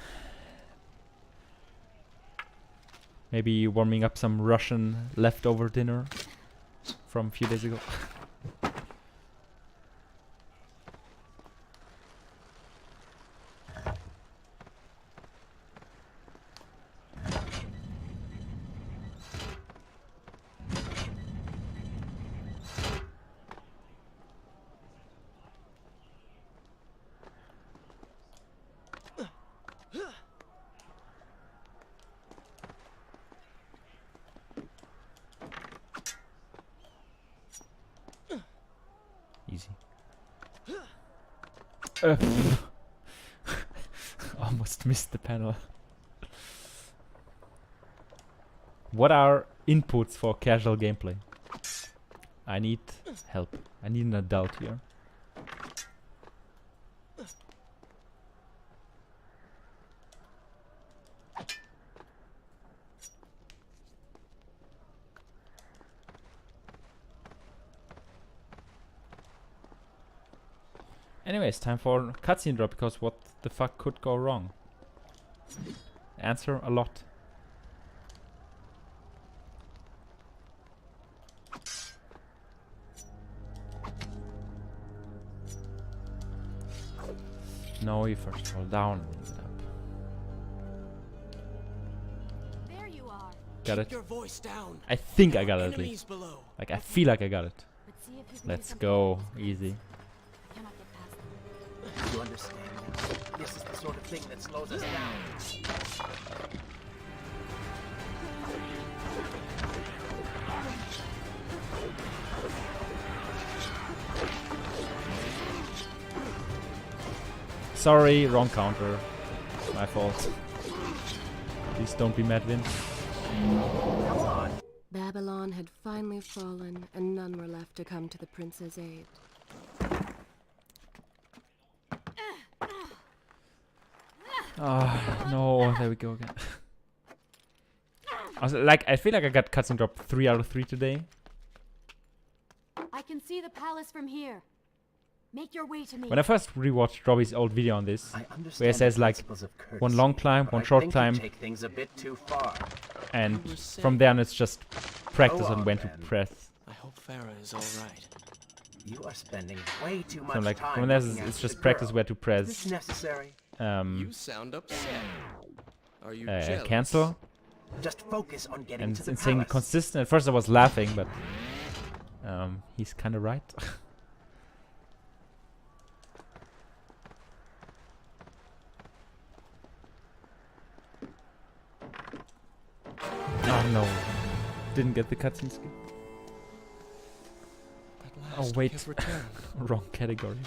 Maybe warming up some Russian leftover dinner from a few days ago. Easy. Almost missed the panel. What are inputs for casual gameplay? I need help. I need an adult here. Anyways, time for cutscene drop, because what the fuck could go wrong? Answer: a lot. No, you first fall down. And get up. There you are. Got Keep it? your voice down. I think I There got are it at least. enemies below. Like, I feel like I got it. But see if you can do Let's something go. else, Prince. Easy. I cannot get past them. You understand now? This is the sort of thing that slows us down. Sorry, wrong counter. My fault. Please don't be mad, Vince. Babylon had finally fallen, and none were left to come to the prince's aid. Ah, no, there we go again. I feel like I got cutscene drop 3 out of 3 today. I can see the palace from here. Make your way to me. When I first rewatched Robbie's old video on this, I understand where it says the like principles of courtesy, one long climb, but one I short think you climb, take things a bit too far. and You were from there on it's just practice Go on on, when to then. press. I hope Farah is all right. You are spending way too much So like time when there's looking it's after just the practice girl. where to Is press. this necessary? You sound upset. Are you jealous? Cancel. Just focus on getting And to the in saying palace. consistent. At first I was laughing, but he's kind of right. didn't get the cutscene skip. At Oh last, wait, we have returned. wrong category.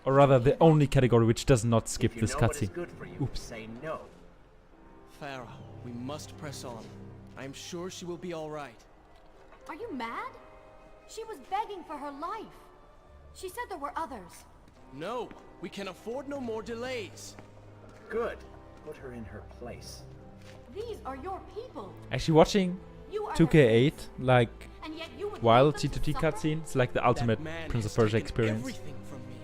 Or rather, the only category which does not skip If you this know what is cutscene. good for you, Oops. say no. Farah, we must press on. I am sure she will be all right. Are you mad? She was begging for her life. She said there were others. No, we can afford no more delays. Good. Put her in her place. These are your people. Actually, watching You are 2K8 like and yet you would while leave them to G2T suffer? cutscene, it's like the ultimate That man Prince of has Persia taken experience. everything from me.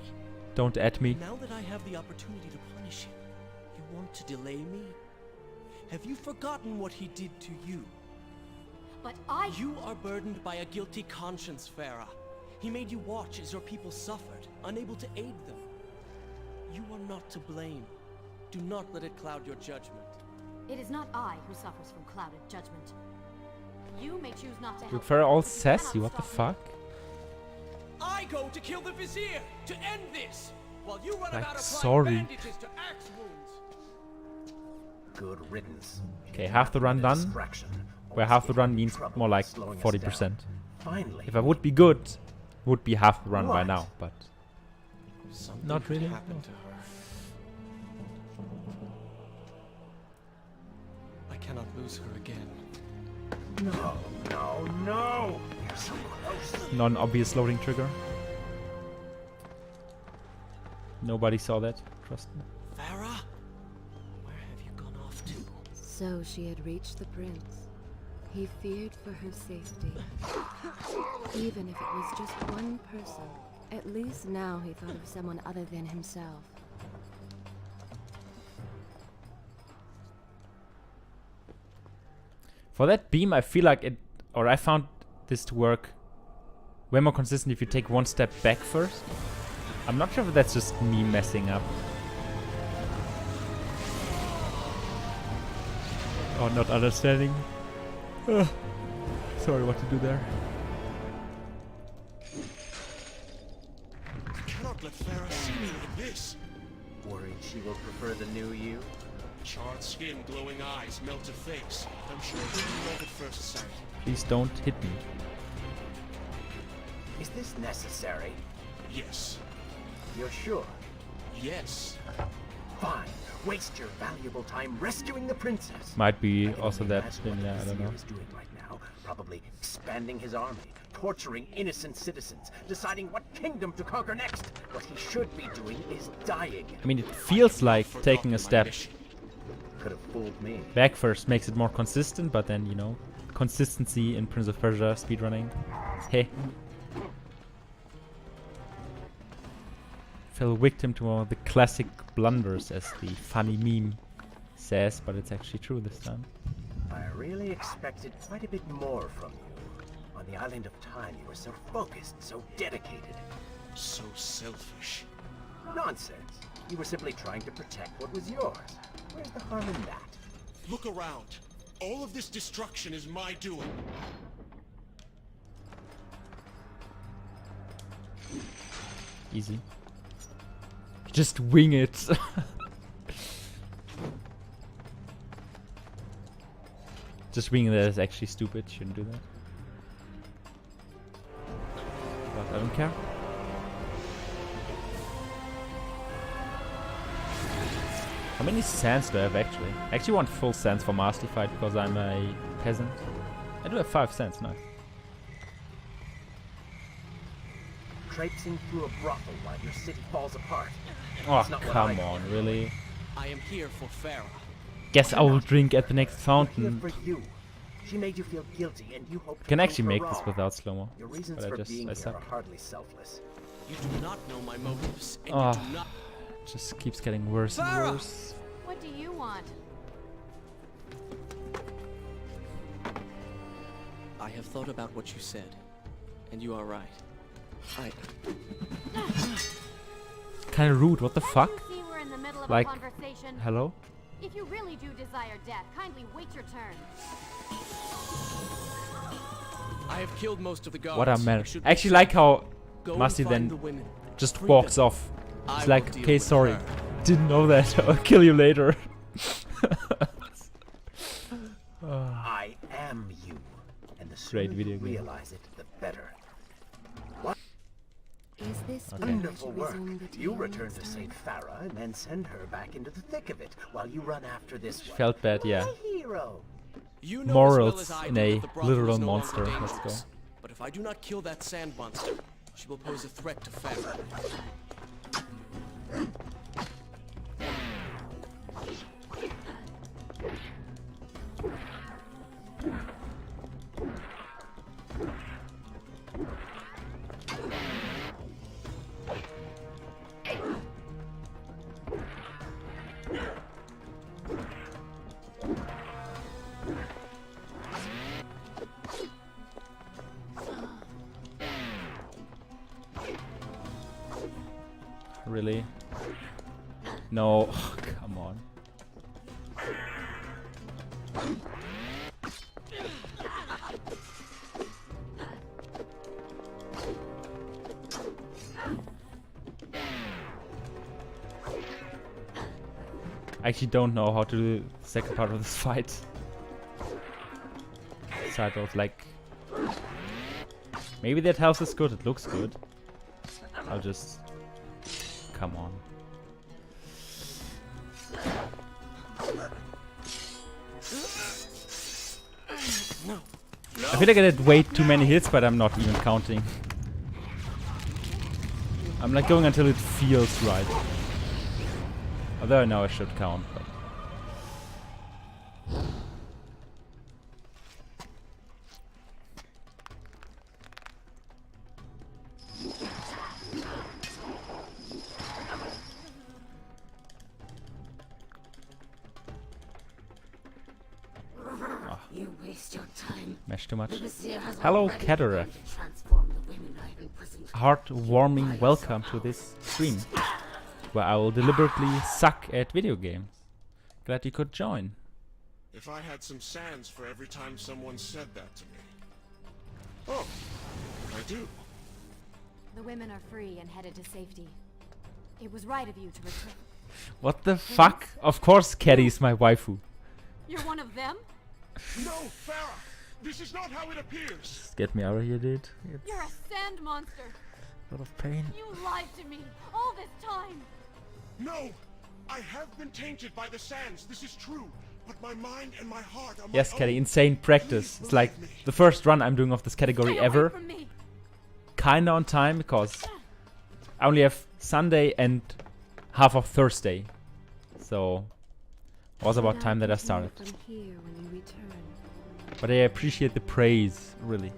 Don't at me. Now that I have the opportunity to punish him, you want to delay me? Have you forgotten what he did to you? But You are burdened by a guilty conscience, Farah. He made you watch as your people suffered, unable to aid them. You are not to blame. Do not let it cloud your judgment. It is not I who suffers from clouded judgment. You may choose not to Dude, help. Farah all but you sassy, cannot what the stop fuck? me. I go to kill the vizier to end this, while you run Like, about applying sorry. bandages to axe wounds. Good riddance. Okay, half the run done. Distraction. Where half the run means Trouble more like slowing us 40%. down. Finally. If I would be good, would be half the run by What? now, but Something Not could really, happen no. to her. I cannot lose her again. No, no, no! You're so close. non-obvious loading trigger. Nobody saw that, trust me. Farah? Where have you gone off to? So she had reached the prince. He feared for her safety. Even if it was just one person, at least now he thought of someone other than himself. For that beam, I feel like I found this to work way more consistent if you take one step back first. I'm not sure if that's just me messing up. Or not understanding. Sorry, what to do there. You cannot let Farah see me like this. Worried she will prefer the new you? Charred skin, glowing eyes, melted face. I'm sure you love at first sight. Please don't hit me. Is this necessary? Yes. You're sure? Yes. Fine. Waste your valuable time rescuing the princess. Might I be can also only that, imagine what yeah, the I don't vizier know. is doing right now. Probably expanding his army, torturing innocent citizens, deciding what kingdom to conquer next. What he should be doing is dying. I mean, it feels like taking a step Could have fooled me. back first makes it more consistent, but then, you know, consistency in Prince of Persia speedrunning. Hey. Fell victim to one of the classic blunders, as the funny meme says, but it's actually true this time. I really expected quite a bit more from you. On the island of time, you were so focused, so dedicated. So selfish. Nonsense. You were simply trying to protect what was yours. Where's the harm in that? Look around. All of this destruction is my doing. Easy. Just wing it. Just winging that is actually stupid. Shouldn't do that. But I don't care. How many sands do I have actually? I actually want full sands for Master Fight because I'm a peasant. I do have 5 sands, nice. Traipsing through a brothel while your city falls apart. Oh, It's not what come I on, really? I am here for Farah. Guess I will drink at the next We're here fountain. for you. She made you feel guilty, and you hope to Can prove actually her make this wrong. without slow-mo. Your reasons but I for just- being I here suck. are hardly selfless. You do not know my motives, and Oh. you do not. Just keeps getting worse and Farah! worse. What do you want? I have thought about what you said, and you are right. Kinda rude, what the fuck? Can't you see we're in the middle of Like- a conversation? Hello? If you really do desire death, kindly wait your turn. I have killed most of the guards. What a You man. should I actually be like how Go Masti and find then the women. just Free walks them. off. I It's will like, deal okay, with sorry. her. Didn't know that. I'll kill you later. am you. And the Great sooner video you game. realize it, the better. Is this Okay. where I Wonderful should work. resume the You tale return next to time? St. Farah and then send her back into the thick of it while you run after this one. Felt bad, yeah. My hero. You know Morals as well as I in do a that the brothel literal is no longer monster. Let's dangerous. go. But if I do not kill that sand monster, she will pose a threat to Farah. Really? No. Oh, come on. I actually don't know how to do the second part of this fight. Side of like... Maybe that health is good, it looks good. I'll just... Come on. I feel like I did way too many hits, but I'm not even counting. I'm like going until it feels right. Although I know I should count, but... You waste your time. Mesh too much. The Vizier has Hello, already Cataract. begun to transform the women I've imprisoned. Heartwarming welcome to this stream, where I will deliberately suck at video games. Glad you could join. If I had some sands for every time someone said that to me. Oh, I do. The women are free and headed to safety. It was right of you to return. What the fuck? Of course Caddy's my waifu. You're one of them? No, Farah! This is not how it appears! Just get me out of here, dude. It's You're a sand monster. a lot of pain. You lied to me all this time. No! I have been tainted by the sands, this is true. But my mind and my heart are Yes, my Caddy, own. insane practice. It's like the first run I'm doing of this category Stay away ever. from me. Kinda on time, because I only have Sunday and half of Thursday. So, it was about time that I started. From here when you return. But I appreciate the praise, really.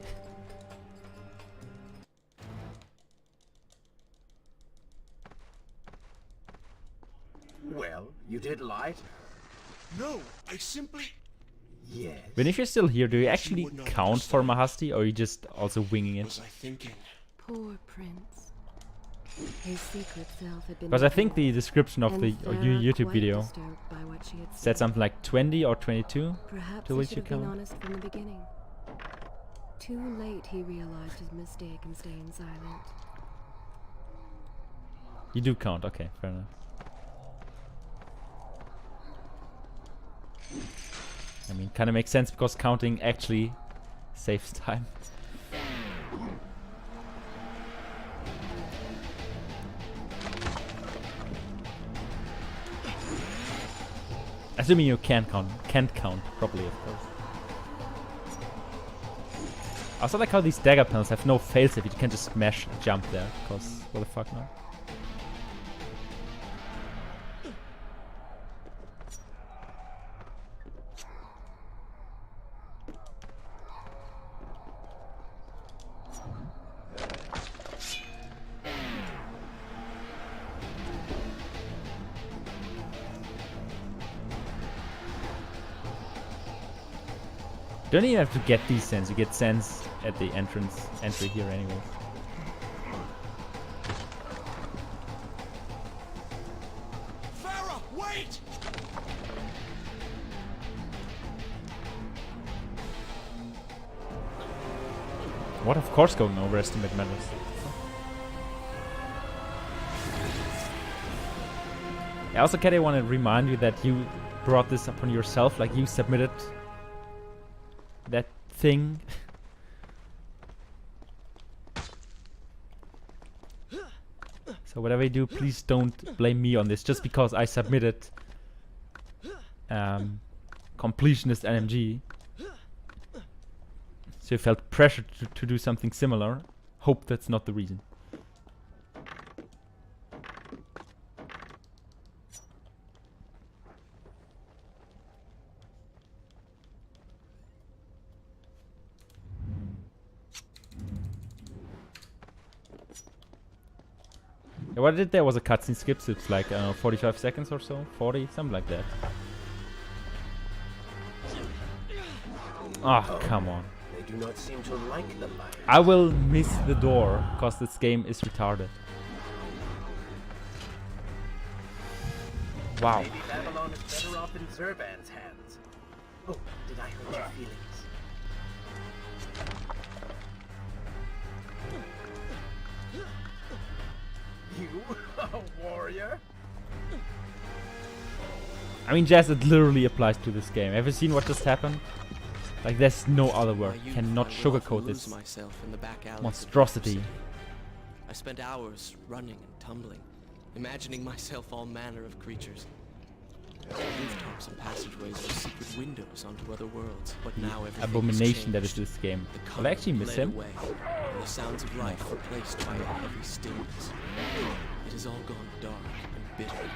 Well, you did lie to her. No, I simply... Yes. When if you're still here, do you actually would not count for understand. Mahasti, or are you just also winging it? Was I thinking? Poor prince. His secret self had been Because I think the revealed, description of and the Farah YouTube quite video disturbed by what she had said said. something like 20 or 22. Perhaps to he which should you have been count. honest from the beginning. Too late he realized his mistake and staying silent. You do count, okay, fair enough. I mean, kind of makes sense because counting actually saves time. Assuming you can't count properly, of course. I also like how these dagger panels have no failsafe. You can just smash jump there, because what the fuck not? Don't even have to get these sands. You get sands at the entry here anyways. Farah, wait! What, of course, going overestimate matters. I also kind of want to remind you that you brought this upon yourself. Like, you submitted that thing. So whatever you do, please don't blame me on this just because I submitted completionist NMG. So you felt pressured to do something similar. Hope that's not the reason. Yeah, what I did there was a cutscene skip, so it's like 45 seconds or so, 40, something like that. Oh, come on. They do not seem to like the light. I will miss the door, because this game is retarded. Wow. Maybe Babylon is better off in Zurban's hands. Oh, did I hurt your feelings? You, a warrior? I mean, Jazz, it literally applies to this game. Have you seen what just happened? Like, there's no other word. My youth, Cannot I would often sugarcoat lose this myself in the back alleys of monstrosity. the city. I spent hours running and tumbling, imagining myself all manner of creatures. Rooftops and passageways were secret windows onto other worlds, but now everything Abomination that has is changed. this game. The Will I actually color miss bled him? away, and the sounds of life replaced by a heavy stillness. It has all gone dark and bitter.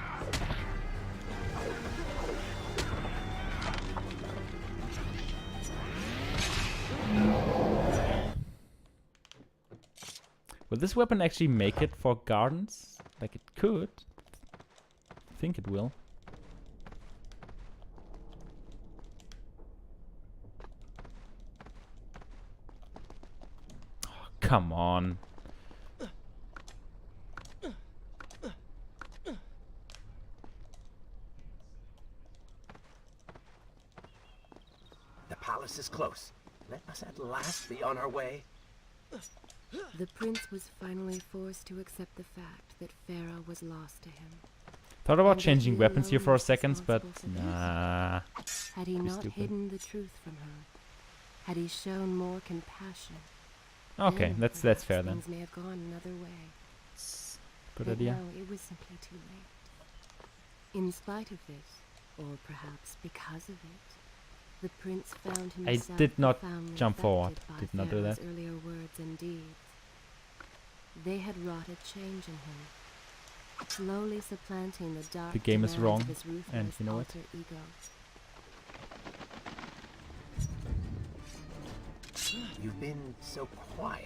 Will this weapon actually make it for gardens? Like, it could. I think it will. Oh, come on. The palace is close. Let us at last be on our way. The prince was finally forced to accept the fact that Farah was lost to him. Thought about And that changing he weapons here alone for a was second, but responsible for this. nah. Had he Too not stupid. hidden the truth from her, had he shown more compassion, Okay, then that's perhaps fair then. things may have gone another way. Good But idea. no, it was simply too late. In spite of this, or perhaps because of it, the prince found himself did not profoundly jump forward. affected by Did not do Pharaoh's that. earlier words and deeds. They had wrought a change in him, slowly supplanting the dark The game is demands wrong, of his ruthless and you know what? alter ego. You've been so quiet.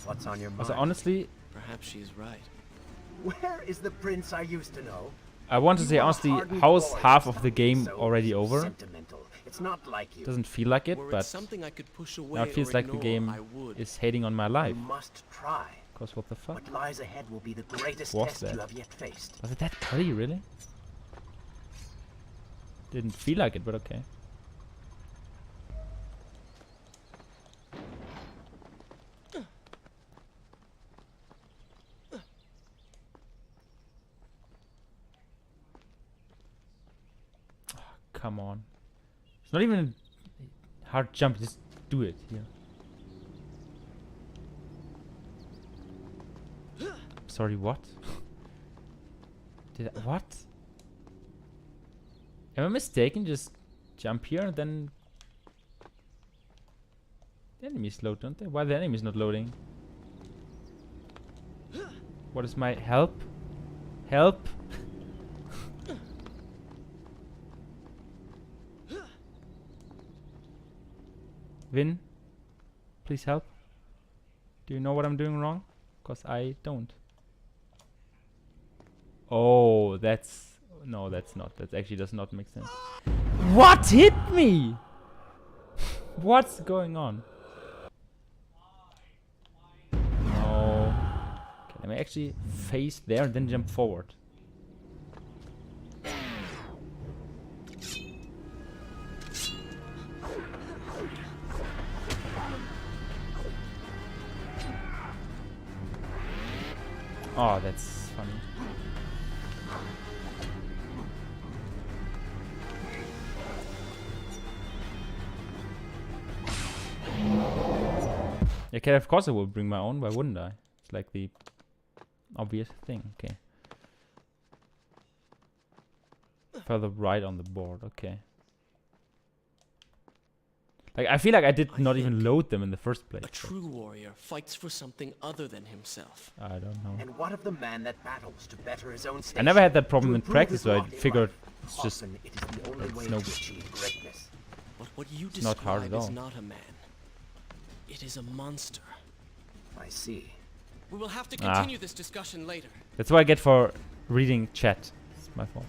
What's on your mind? Also, honestly, Perhaps she is right. Where is the prince I used to know? I want to say You are honestly, hardened how is boys. half of Stop the game being so already over? Sentimental. It's not like you. Doesn't feel like it, Were it but something I could push away now it feels or like the ignore, game I would. is hating on my life. You must try. Cause what the fuck? What lies ahead will be the greatest Was test that? you have yet faced. Was it that early, really? Didn't feel like it, but okay. Oh, come on. It's not even a hard jump, just do it here. Sorry, what? Did I, what? Am I mistaken? Just jump here and then the enemies load, don't they? Why the enemies not loading? What is my help? Help? Vin, please help. Do you know what I'm doing wrong? Cause I don't. Oh, that's... No, that's not. That actually does not make sense. What hit me? What's going on? No. Okay, let me actually face there and then jump forward. Oh, that's funny. Okay, of course I will bring my own. Why wouldn't I? It's like the obvious thing. Okay. Further right on the board. Okay. Like, I feel like I did not even load them in the first place. A true warrior fights for something other than himself. I don't know. And what of the man that battles to better his own station? I never had that problem to in improve practice, his so I lot in figured life? it's just Often it is the only it's way no to achieve greatness. But what you not hard describe at is all. not a man. It is a monster. I see. We will have to continue this discussion later. That's what I get for reading chat. It's my fault.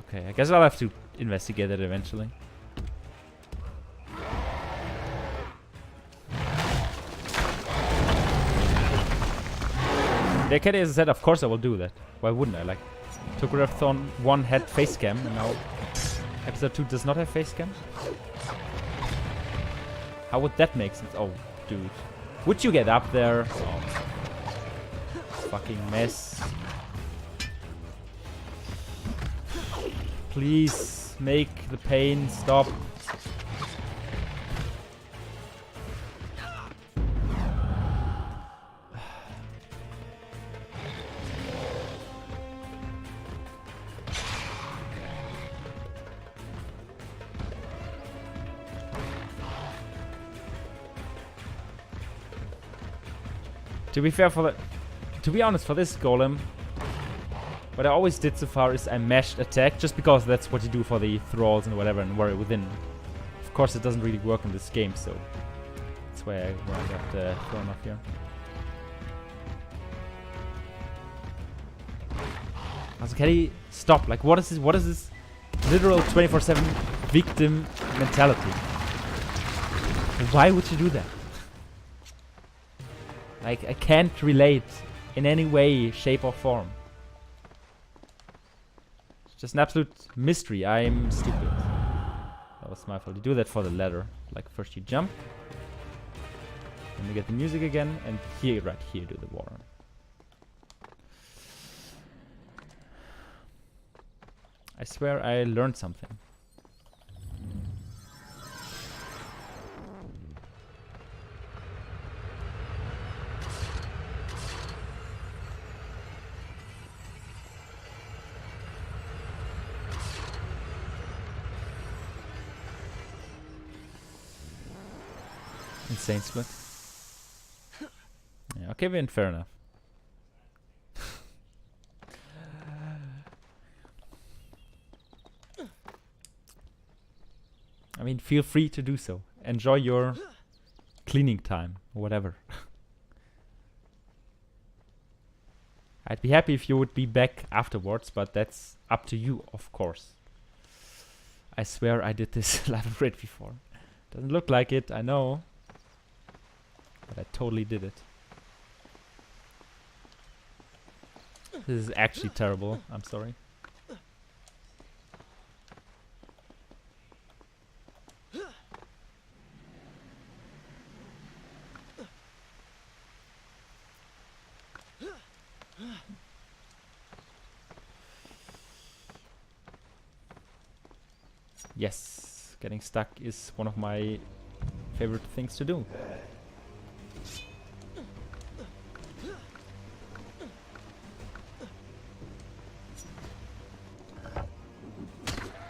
Okay, I guess I'll have to investigate it eventually. Decade, as I said, of course I will do that. Why wouldn't I? Like, Tokurathon 1 had face cam, and now episode 2 does not have face cam? How would that make sense? Oh, dude. Would you get up there? Oh. Fucking mess. Please make the pain stop. To be fair, to be honest, for this golem, what I always did so far is I mashed attack, just because that's what you do for the thralls and whatever, and warrior within. Of course, it doesn't really work in this game, so that's why I got thrown off here. Also, can he stop? Like, what is this literal 24/7 victim mentality? Why would you do that? Like, I can't relate in any way, shape or form. It's just an absolute mystery. I'm stupid. That was my fault. You do that for the ladder. Like, first you jump. Then you get the music again. And here, right here, do the water. I swear I learned something. Insane split. Yeah, okay, then fair enough. I mean, feel free to do so. Enjoy your cleaning time, or whatever. I'd be happy if you would be back afterwards, but that's up to you, of course. I swear I did this elaborate before. Doesn't look like it, I know. But I totally did it. This is actually terrible. I'm sorry. Yes, getting stuck is one of my favorite things to do.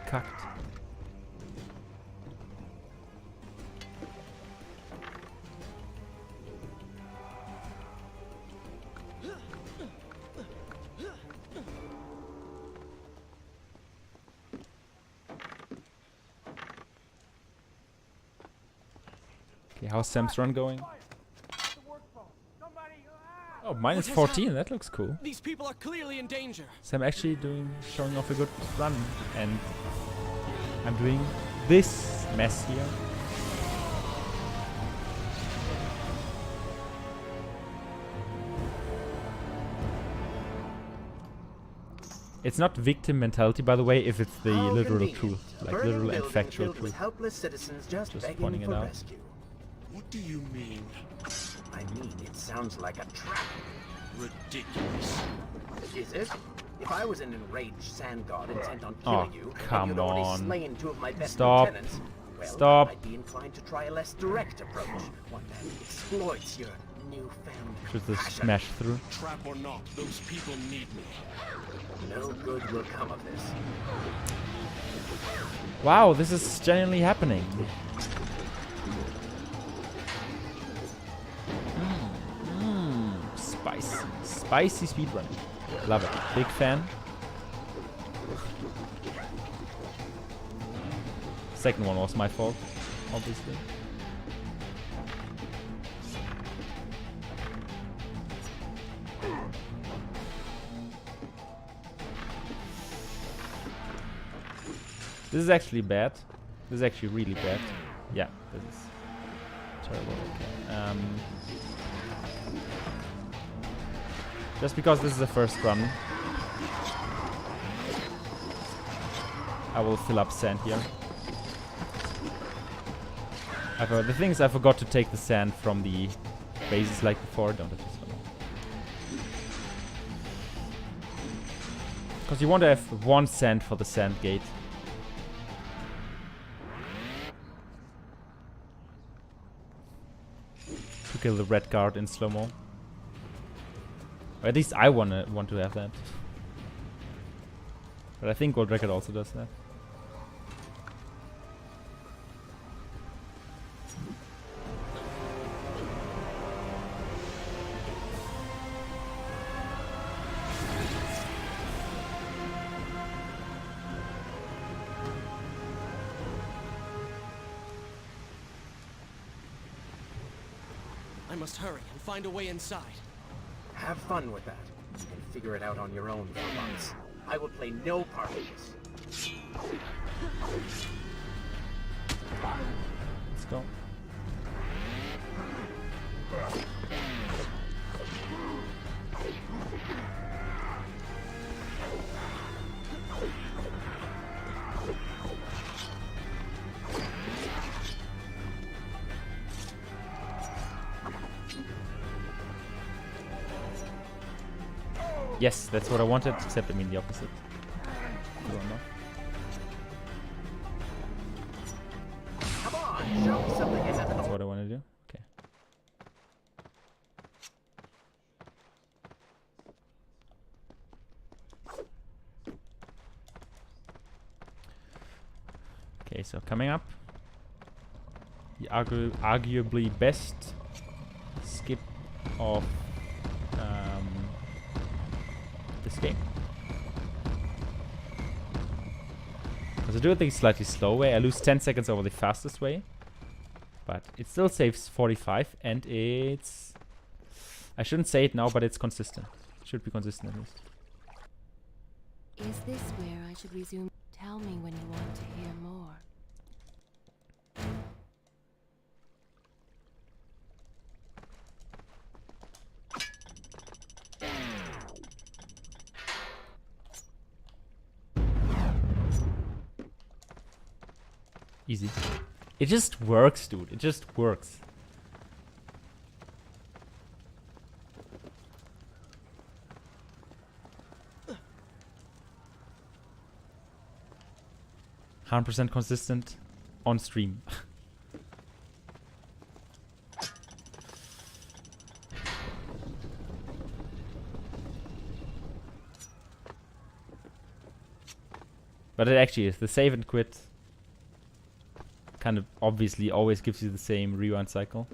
Kacked. Okay, how's Sam's run going? Oh, minus 14, that looks cool. These people are clearly in danger. Sam actually showing off a good run, and I'm doing this mess here. It's not victim mentality, by the way, if it's the How literal convenient. truth, like Burning literal and building factual filled with truth. helpless citizens just pointing begging it for out. rescue. What do you mean? I mean, it sounds like a trap. Ridiculous. Is it? If I was an enraged sand god intent on Oh, killing you, come and you'd already on. slain 2 of my best Stop. lieutenants, well, Stop. I'd be inclined to try a less direct approach, one that exploits your newfound Should just passion. smash through. Trap or not, those people need me. No good will come of this. Wow, this is genuinely happening. Spicy. Spicy speedrunning. Love it. Big fan. Second one was my fault, obviously. This is actually bad. This is actually really bad. Yeah, this is terrible. Okay. Just because this is the first run, I will fill up sand here. The thing is, I forgot to take the sand from the bases like before. Don't have this one. Because you want to have 1 sand for the sand gate. To kill the red guard in slow-mo. Or at least I want to have that. But I think World Record also does that. I must hurry and find a way inside. Have fun with that. You can figure it out on your own for once. I will play no part in this. Let's go. Yes, that's what I wanted, except I mean the opposite. Come on, show me something you haven't. That's what I want to do. Okay. Okay, so coming up, the arguably best skip of this game. Because I do it the slightly slow way. I lose 10 seconds over the fastest way. But it still saves 45 and it's... I shouldn't say it now, but it's consistent. It should be consistent at least. Is this where I should resume? Tell me when you want to hear more. 'Easy. It just works, dude. It just works. %100% consistent on stream. But it actually is. The save and quit kind of obviously always gives you the same rewind cycle.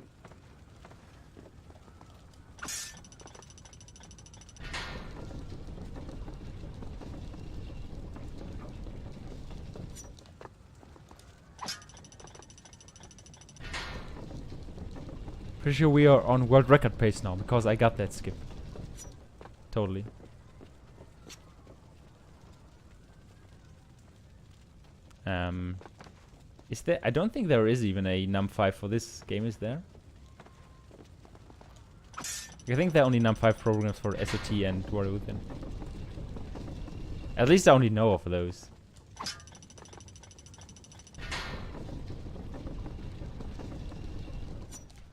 Pretty sure we are on world record pace now because I got that skip. Totally. Is there? I don't think there is even a num5 for this game, is there? I think there are only num5 programs for SOT and Warrior Within. At least I only know of those.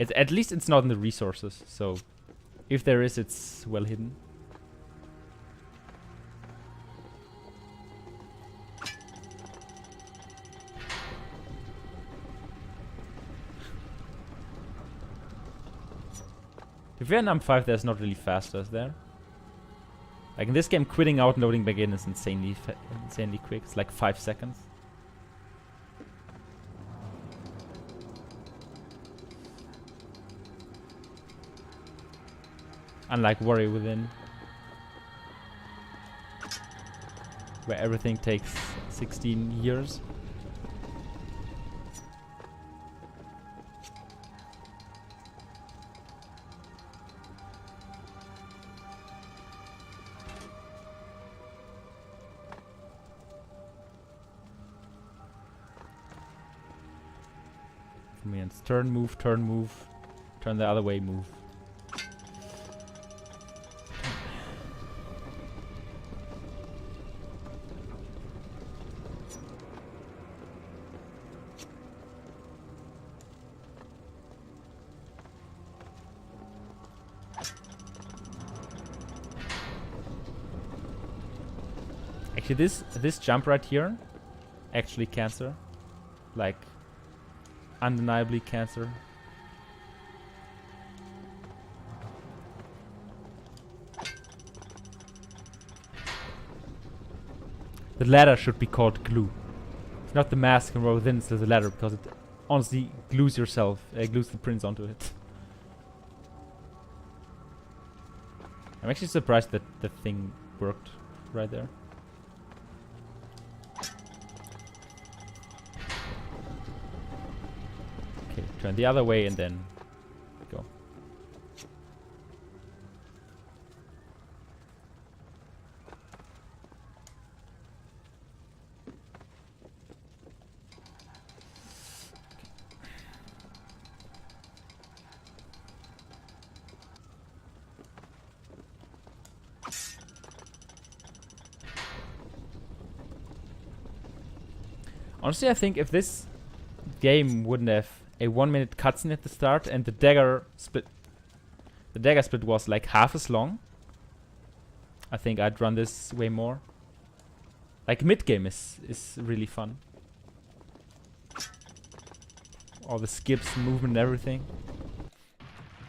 At least it's not in the resources, so if there is, it's well hidden. If you're in M5, there's not really faster, is there? Like in this game, quitting out and loading back in is insanely quick. It's like 5 seconds. Unlike Warrior Within, where everything takes 16 years. For me, it's turn, move, turn the other way, move. Actually, this jump right here, actually cancer, like undeniably cancer. The ladder should be called glue. It's not the mask and roll within, it's the ladder, because it honestly glues yourself, glues the prints onto it. I'm actually surprised that the thing worked right there. Okay, turn the other way and then go. Honestly, I think if this game wouldn't have a 1-minute cutscene at the start and the dagger split was like half as long, I think I'd run this way more. Like mid-game is really fun. All the skips, movement, and everything.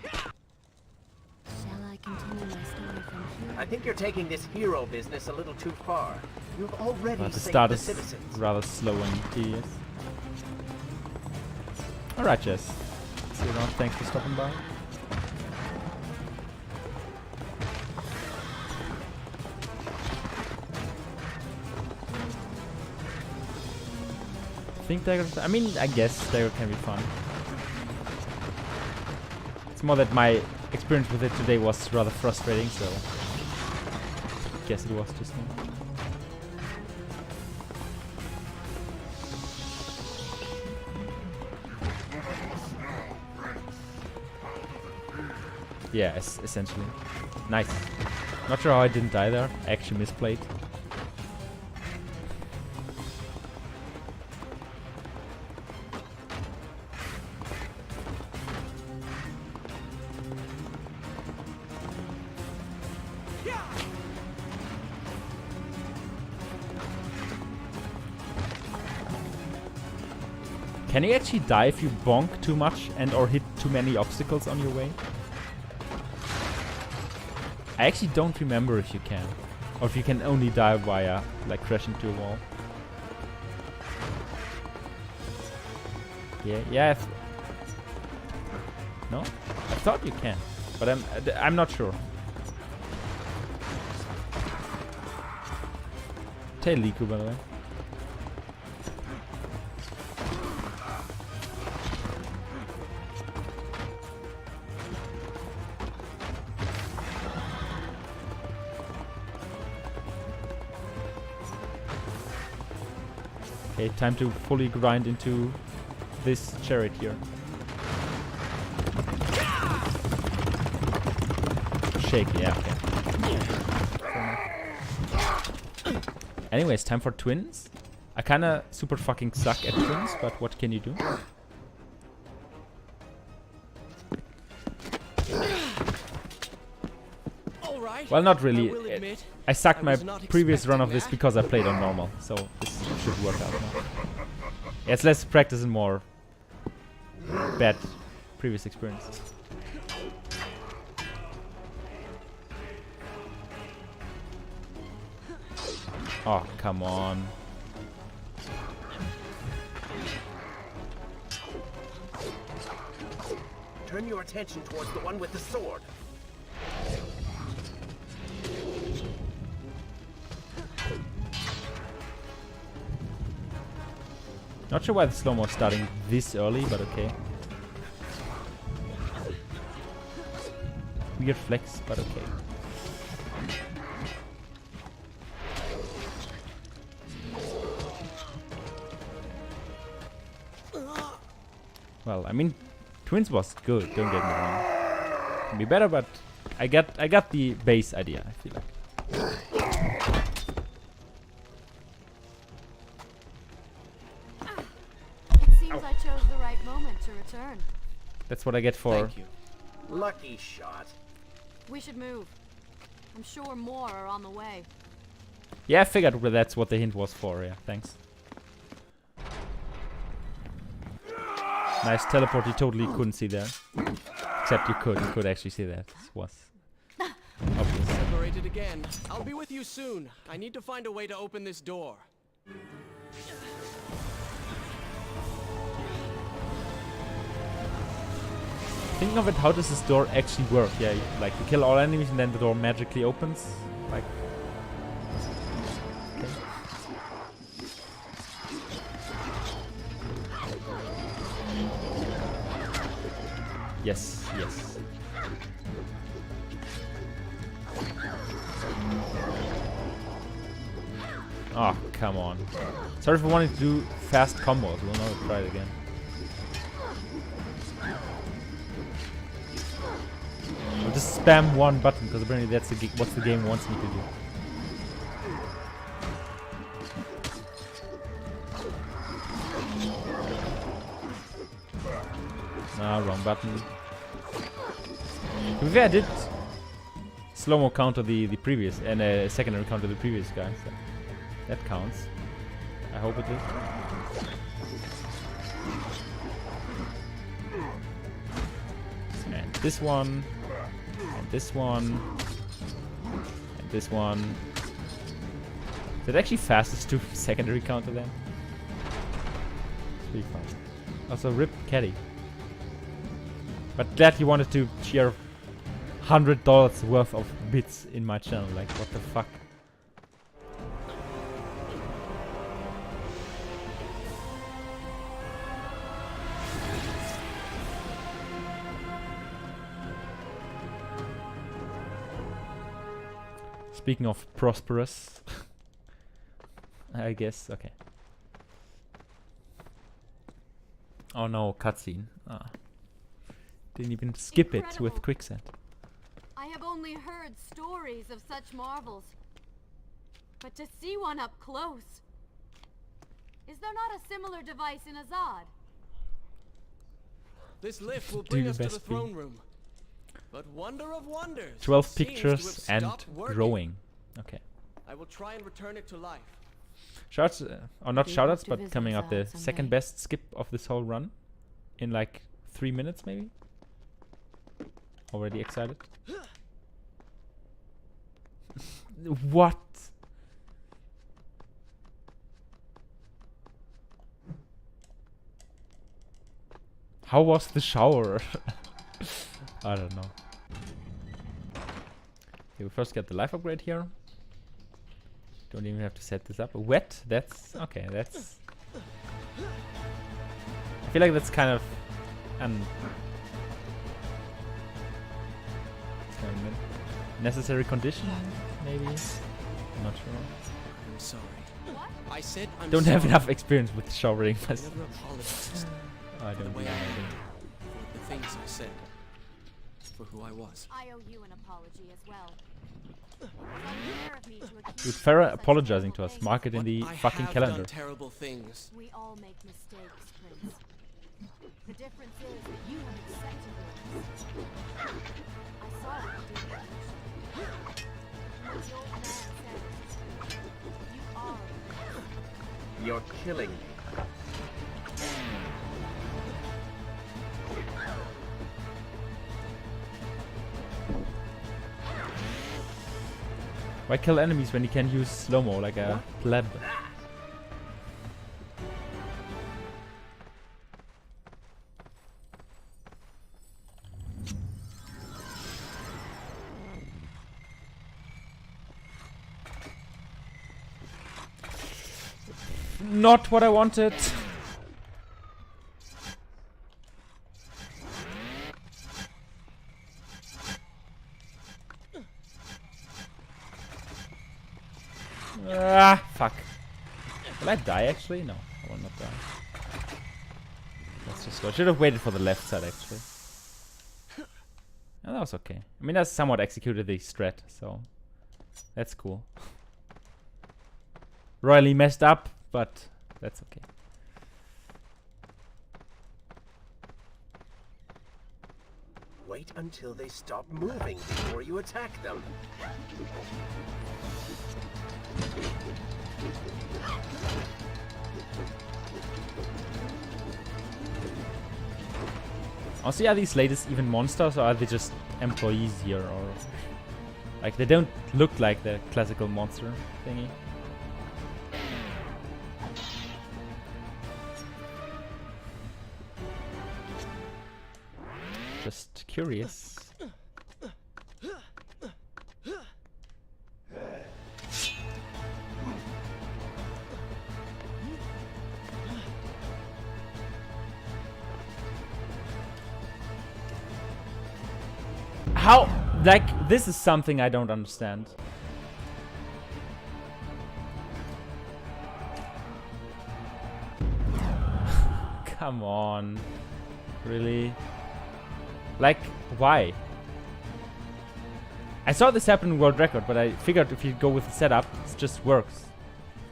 Shall I continue my story from here? I think you're taking this hero business a little too far. You've already But the saved start the is citizens. rather slow and tedious. Alright, Jess. See you around. Thanks for stopping by. Think dagger? I mean, I guess dagger can be fun. It's more that my experience with it today was rather frustrating, so I guess it was just me. Yeah, essentially. Nice. Not sure how I didn't die there. I actually misplayed. Can you actually die if you bonk too much and or hit too many obstacles on your way? I actually don't remember if you can. Or if you can only die via, like, crashing to a wall. Yeah, no? I thought you can. But I'm not sure. Tail Liku, by the way. Okay, time to fully grind into this chariot here. Shake, yeah, okay. Anyways, time for twins. I kinda super fucking suck at twins, but what can you do? Well, not really. I sucked my previous run of this because I played on normal, so this should work out now. Yeah, it's less practice and more bad previous experiences. Oh, come on. Turn your attention towards the one with the sword. Not sure why the slow-mo is starting this early, but okay. Weird flex, but okay. Well, I mean, Twins was good, don't get me wrong. Can be better, but I got the base idea, I feel like. It seems I chose the right moment to return. That's what I get for... Thank you. Lucky shot. We should move. I'm sure more are on the way. Yeah, I figured that's what the hint was for, yeah, thanks. Nice teleport, you totally couldn't see there. Except you could actually see that. This was obvious. Separated again. I'll be with you soon. I need to find a way to open this door. Thinking of it, how does this door actually work? Yeah, like you kill all enemies and then the door magically opens? Like... Okay. Yes, yes. Oh, come on. Sorry for wanting to do fast combos. We'll never try it again. I'll just spam one button because apparently that's what the game wants me to do. Ah, wrong button. To be fair, I did slow-mo counter the previous and a secondary counter the previous guy, so that counts. I hope it did. And this one, and this one, and this one. Is it actually fastest to secondary counter them? It's pretty fast. Also, rip Caddy. But glad you wanted to share $100 worth of bits in my channel. Like, what the fuck? Speaking of prosperous, I guess. Okay. Oh no, cutscene. Ah. Didn't even skip it with quicksand. I have only heard stories of such marvels. But to see one up close... Is there not a similar device in Azad? This lift will Do bring your us to the best, B. throne room. But wonder of wonders, 12 it seems to pictures have and stopped working. growing. Okay. I will try and return it to life. Shouts, or not Be shoutouts, able to but visit coming up the Azad someday. second best skip of this whole run. In like 3 minutes maybe? Already excited? What? How was the shower? I don't know. Okay, we first get the life upgrade here. Don't even have to set this up. Wet? That's... okay, that's... I feel like that's kind of... necessary condition, maybe? I'm not sure. I'm sorry. I said I'm Don't sorry. have enough experience with showering I myself. never apologized I for the don't way do I that. acted, for the things I said, for who I was. I owe you an apology as well. It was unfair of me to accuse Dude, you Farah of such apologizing to terrible us. things. Mark it in But the I fucking have calendar. done terrible things. We all make mistakes, Prince. The difference is that you have accepted yours. I saw what you did with Lucian. And what the old man said, you are a prince. You're killing me. Why kill enemies when you can use slow-mo like a pleb? Not what I wanted. Ah, fuck. Will I die actually? No, I will not die. Let's just go. Should have waited for the left side actually. Oh, that was okay. I mean, that's somewhat executed the strat, so that's cool. Royally messed up, but that's okay. Wait until they stop moving before you attack them. Also, are these ladies even monsters, or are they just employees here, or like they don't look like the classical monster thingy? Just curious. How? Like, this is something I don't understand. Come on. Really? Like, why? I saw this happen in World Record, but I figured if you go with the setup, it just works.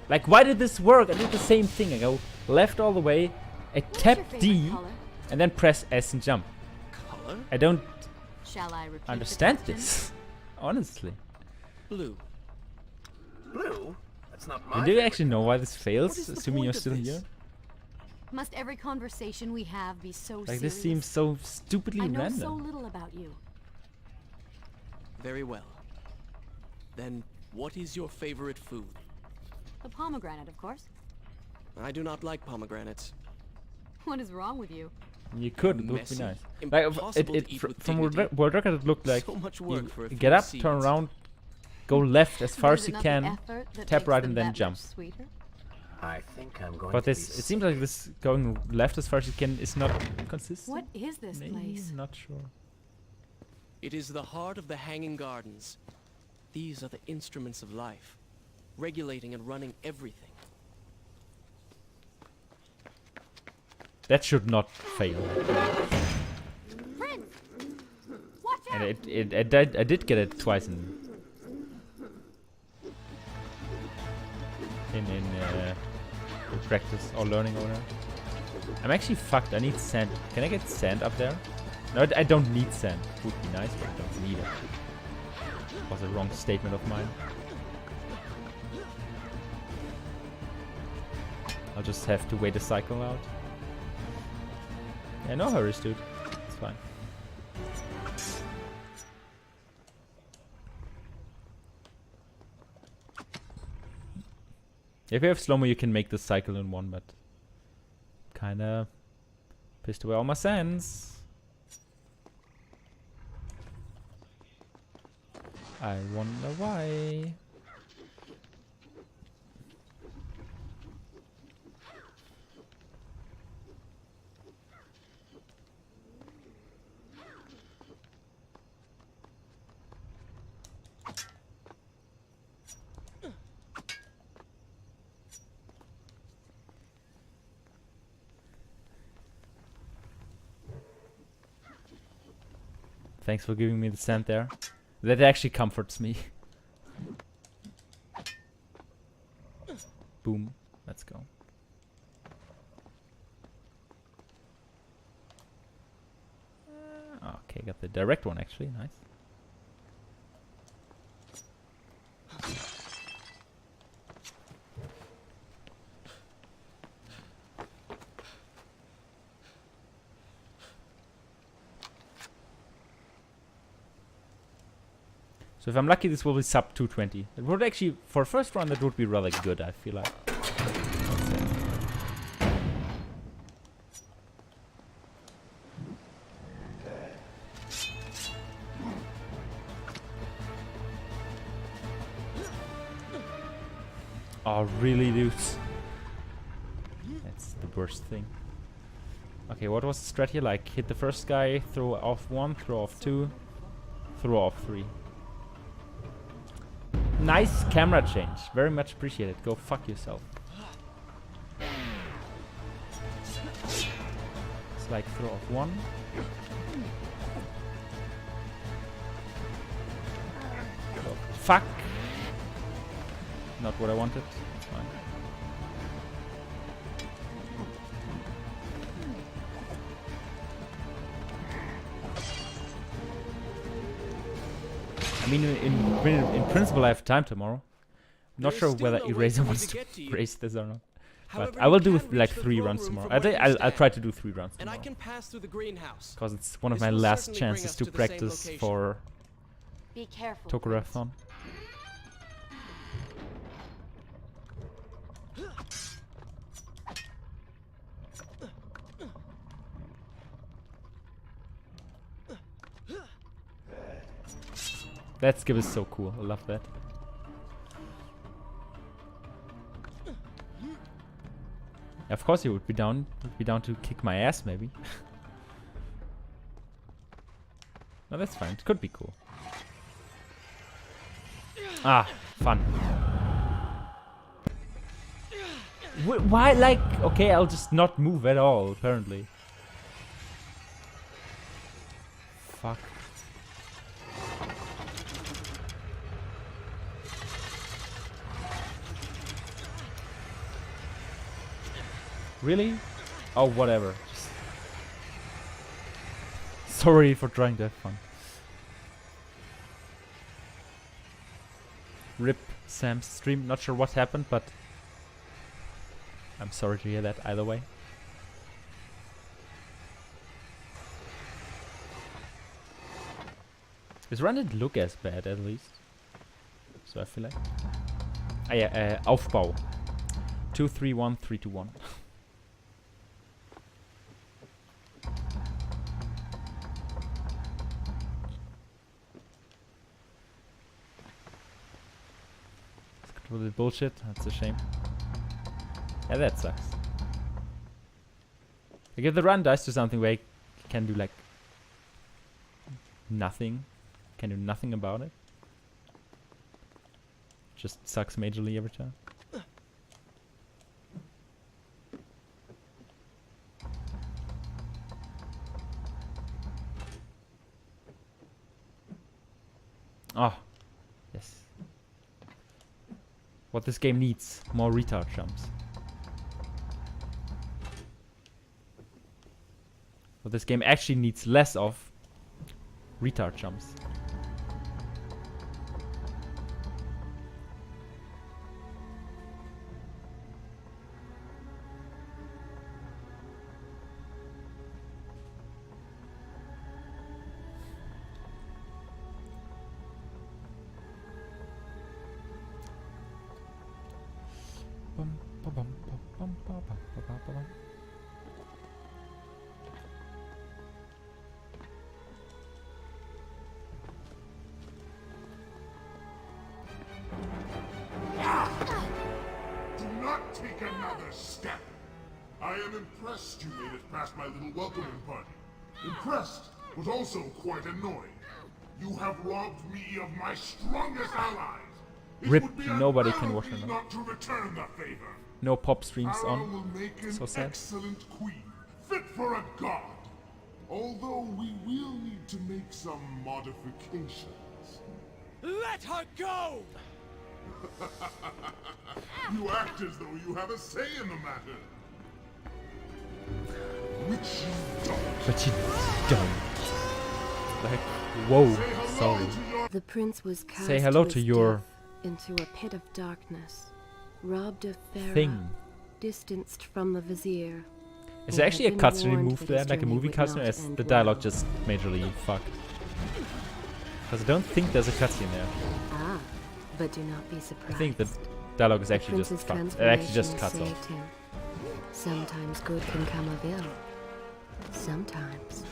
Like, why did this work? I did the same thing. I go left all the way, I tap D, and then press S and jump. Color? I don't Shall I repeat understand the question? this. Honestly. Blue. Blue? That's not my Do you favorite actually know why this What fails, is the assuming you're point of still this? here? Must every conversation we have be so Like, serious? this seems so stupidly I know random. so little about you. Very well. Then, what is your favorite food? The pomegranate, of course. I do not like pomegranates. What is wrong with you? You could, it would be Messy, nice. Like, impossible to eat with from dignity. World Record, it looked like So much work for a you few get up, seeds. turn around, go left as far But is as it you not the can, effort that tap makes right, them and then that jump. much sweeter? I think I'm going But to this, it seems like this going left as far as you can is not consistent. What is this Maybe, place? not sure. It is the heart of the Hanging Gardens. These are the instruments of life, regulating and running everything. That should not fail. Prince! Watch out! And I did get it twice in practice or learning or whatever. I'm actually fucked. I need sand. Can I get sand up there? No, I don't need sand. Would be nice, but I don't need it. Was a wrong statement of mine. I'll just have to wait a cycle out. Yeah, no hurries, dude. It's fine. If you have slow-mo, you can make the cycle in one, but kinda pissed away all my sands. I wonder why. Thanks for giving me the sand there. That actually comforts me. Boom. Let's go. Okay, got the direct one actually. Nice. So if I'm lucky, this will be sub 220. It would actually, for a first run, that would be rather good, I feel like. Let's see. Oh, really, dudes? That's the worst thing. Okay, what was the strat here? Like, hit the first guy, throw off 1, throw off 2, throw off 3. Nice camera change. Very much appreciated. Go fuck yourself. It's like throw off 1. Oh, fuck. Not what I wanted. It's fine. I mean, in principle, I have time tomorrow. I'm not There is sure still whether no way Eraser for me wants to to get to you. race this or not. However, But I will you do can like reach the 3 throne runs room tomorrow. from where you I'll try stand. to do 3 runs And I tomorrow. can pass through the greenhouse. Because it's one of This my will last certainly bring chances us to to the same practice location. for Be careful. Tokurathon. That skip is so cool. I love that. Of course, you would be down. Would be down to kick my ass, maybe. No, that's fine. It could be cool. Ah, fun. Why, like, okay, I'll just not move at all, apparently. Fuck. Really? Oh, whatever. Just sorry for trying to have fun. RIP Sam's stream. Not sure what happened, but I'm sorry to hear that either way. This run didn't look as bad, at least. So I feel like. Ah yeah, Aufbau. 2, 3, 1, 3, 2, 1. A little bullshit. That's a shame. Yeah, that sucks. Like if the run dies to something where I can do like nothing, can do nothing about it. Just sucks majorly every time. Oh, yes. What this game needs, more retard jumps. What this game actually needs less of, retard jumps. Do not take another step. I am impressed you made it past my little welcoming party. Impressed, but also quite annoyed. You have robbed me of my strongest allies. It Rip, would be nobody an can honor watch of me her now. not to return the favor. No pop streams Farah on. will make an So sad. excellent queen, fit for a god. Although we will need to make some modifications. Let her go! You act as though you have a say in the matter. Which you don't. But you don't. Like, whoa, Say hello sorry. to your The prince was cast Say hello his to your death into a pit of darkness, robbed of Farah, thing. distanced from the vizier. Is and there had actually a been cutscene warned removed that there, his like a journey movie would cutscene, or not is end the dialogue well. just majorly fucked? Because I don't think there's a cutscene there. Ah, but do not be surprised. I think the dialogue is The actually just prince's fucked. It actually just transformation cuts off. saved him. Sometimes good can come of ill. Sometimes.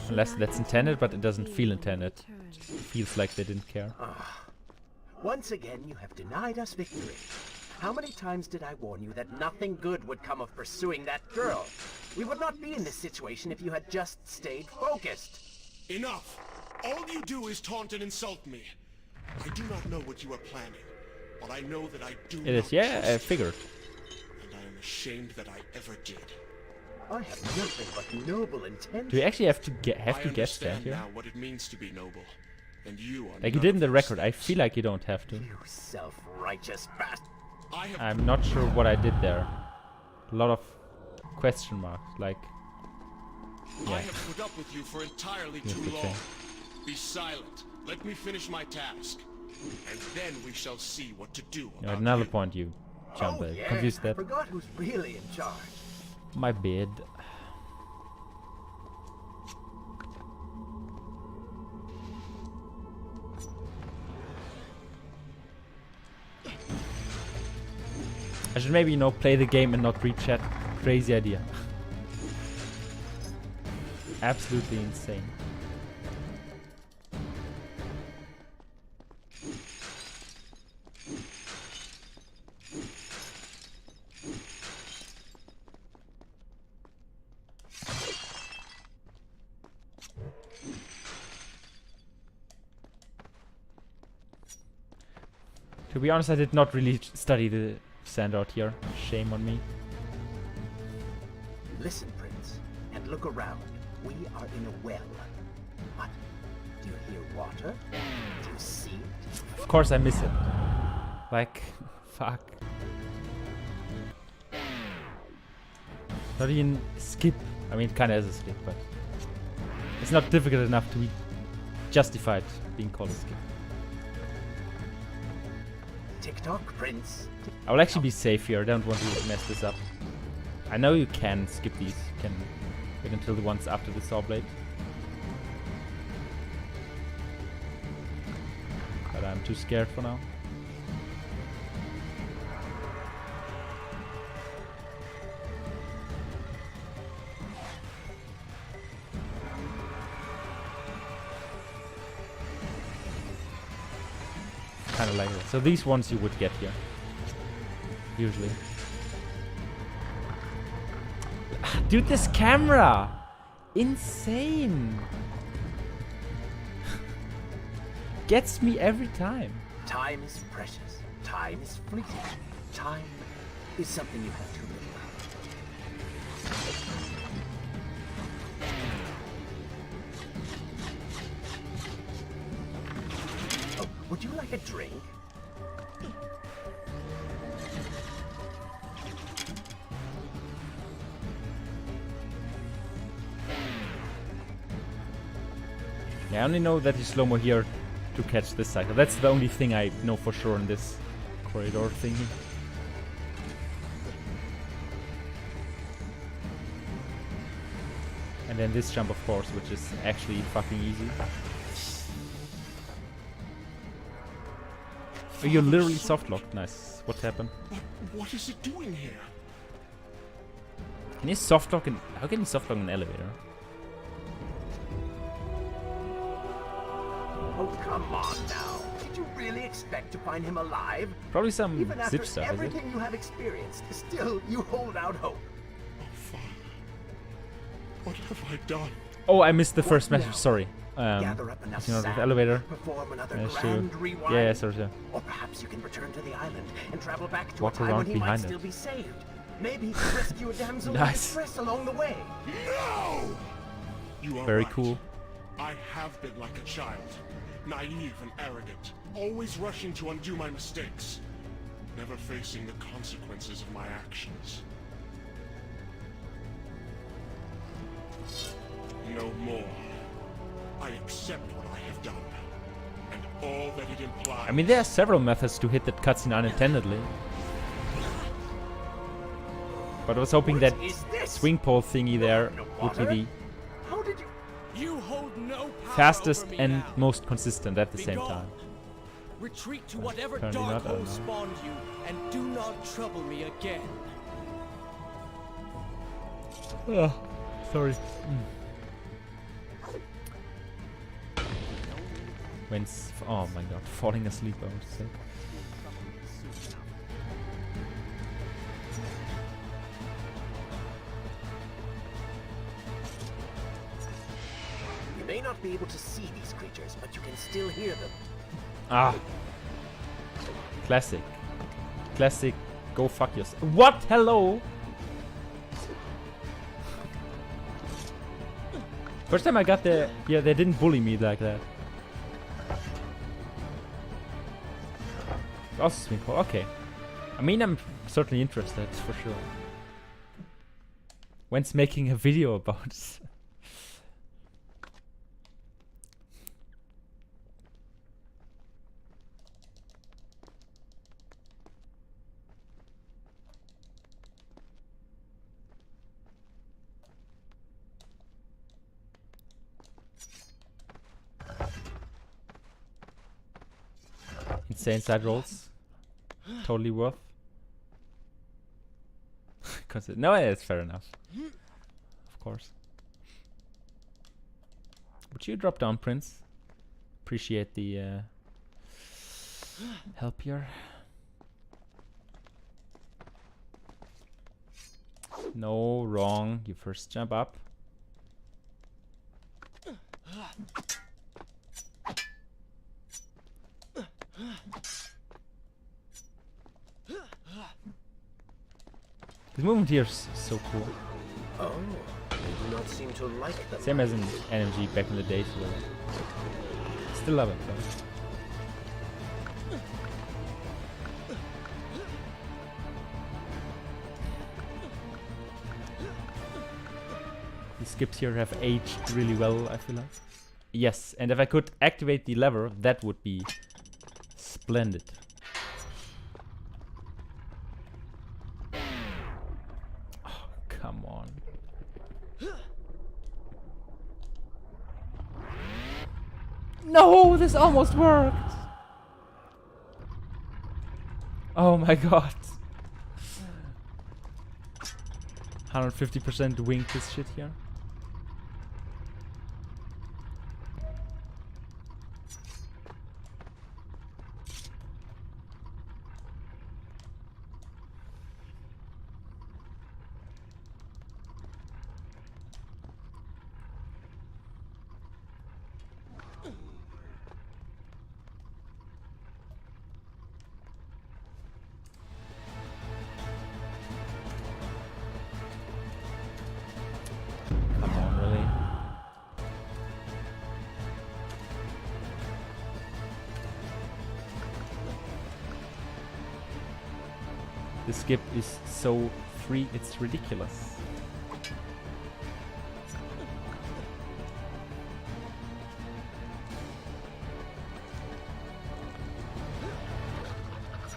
Unless that's intended, but it doesn't feel intended. It feels like they didn't care. Once again, you have denied us victory. How many times did I warn you that nothing good would come of pursuing that girl? We would not be in this situation if you had just stayed focused. Enough! All you do is taunt and insult me. I do not know what you are planning, but I know that I do It is, not yeah, I trust you, figured. and I am ashamed that I ever did. I have nothing but noble intentions. Do we actually have to I guess that understand here? now what it means to be noble, and you are Like you none did in of the those record. I things. feel like you don't have to. You self-righteous bastard. I have I'm not sure what I did there. A lot of question marks, like... I Yeah. have put up with you for entirely Yes, too okay. long. Be silent. Let me finish my task, and then we shall see what to do At about another you. point you jump Oh, there. yeah, Confused I that. forgot who's really in charge. My bad. I should maybe, play the game and not read chat. Crazy idea. Absolutely insane. To be honest, I did not really study the sand out here. Shame on me. Listen, Prince, and look around. We are in a well. What? Do you hear water? Do you see it? Of course I miss it. Like, fuck. Not even skip. I mean, it kinda is a skip, but it's not difficult enough to be justified being called a skip. Tick-tock, Prince. I will actually be safe here. I don't want to mess this up. I know you can skip these. You can wait until the ones after the saw blade. But I'm too scared for now. Kind of like that. So these ones you would get here. Usually. Dude, this camera! Insane! Gets me every time. Time is precious. Time is fleeting. Time is something you have to live. Oh, would you like a drink? Yeah, I only know that he's slow-mo here to catch this cycle. That's the only thing I know for sure in this corridor thingy. And then this jump, of course, which is actually fucking easy. Oh, you're literally soft-locked. Nice. What happened? What is it doing here? Can you soft-lock in... How can you soft-lock an elevator? Oh, come on now. Did you really expect to find him alive? Probably some Even after zip stuff, is it? everything you have experienced, still you hold out hope. Oh, Father. What have I done? Oh, I missed the first What message. now? Sorry. Gather up enough you know, the sand, elevator. perform another Managed grand to... rewind. Yeah, sorry. Or perhaps you can return to the island and travel back to Walk a time around when he might behind still it. be saved. Maybe he could rescue a damsel in Nice. distress along the way. No! You are Very right. cool. I have been like a child. Naive and arrogant. Always rushing to undo my mistakes. Never facing the consequences of my actions. No more. I accept what I have done. And all that it implies. I mean, there are several methods to hit that cutscene unintendedly. But I was hoping that What is this? swing pole thingy there No would be water? the... How did you... You hold no fastest over me and now. most consistent at the Be same gone. time. Retreat to whatever Apparently dark not, I don't hole know. spawned you, and do not trouble me again. Oh, sorry. Oh my god, falling asleep, I was sick. You may not be able to see these creatures, but you can still hear them. Ah. Classic. Classic. Go fuck yourself. What? Hello? First time I got the... Yeah, they didn't bully me like that. Also swing call. Okay. I mean, I'm certainly interested, for sure. When's making a video about it? Insane side rolls. Totally worth. No, yeah, it's fair enough. Of course. Would you drop down, Prince? Appreciate the help here. No, wrong. You first jump up. This movement here is so cool. Oh, you do not seem to like them. Same as in NMG back in the days. Where still love it though. The skips here have aged really well, I feel like. Yes, and if I could activate the lever, that would be splendid. Oh, come on. No, this almost worked. Oh my god. 150% wing this shit here. Come on, really? The skip is so free, it's ridiculous.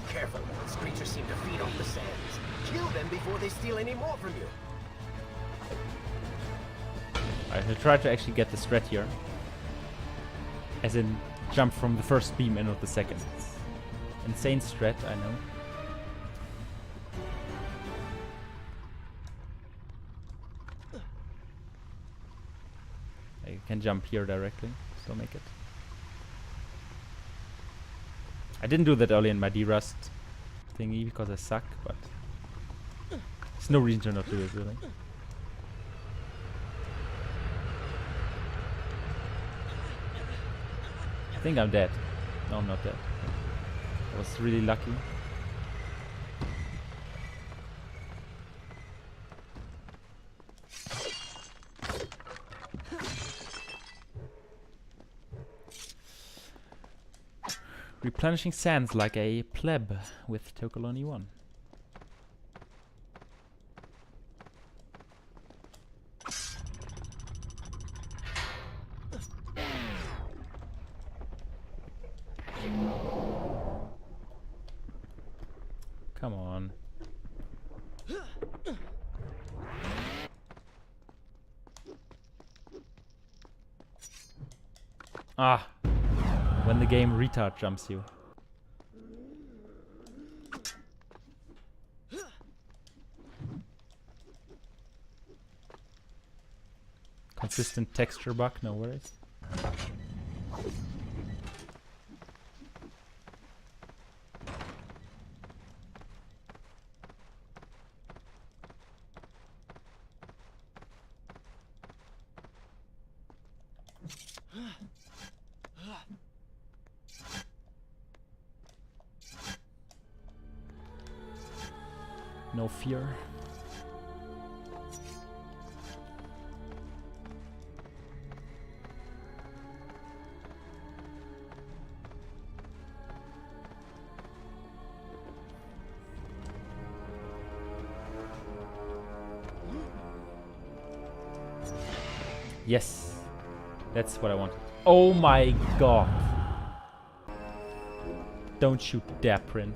Careful, these creatures seem to feed off the sands. Kill them before they steal any more from you. I should try to actually get the strat here. As in, jump from the first beam and not the second. It's insane strat, I know. I can jump here directly, so make it. I didn't do that early in my D-Rust thingy because I suck, but there's no reason to not do it, really. I think I'm dead. No, I'm not dead. I was really lucky. Replenishing sands like a pleb with Tokoloni 1. Come on. Ah, when the game retard jumps you. Consistent texture bug, no worries. No fear. Yes, that's what I wanted. Oh my god. Don't you dare, Prince.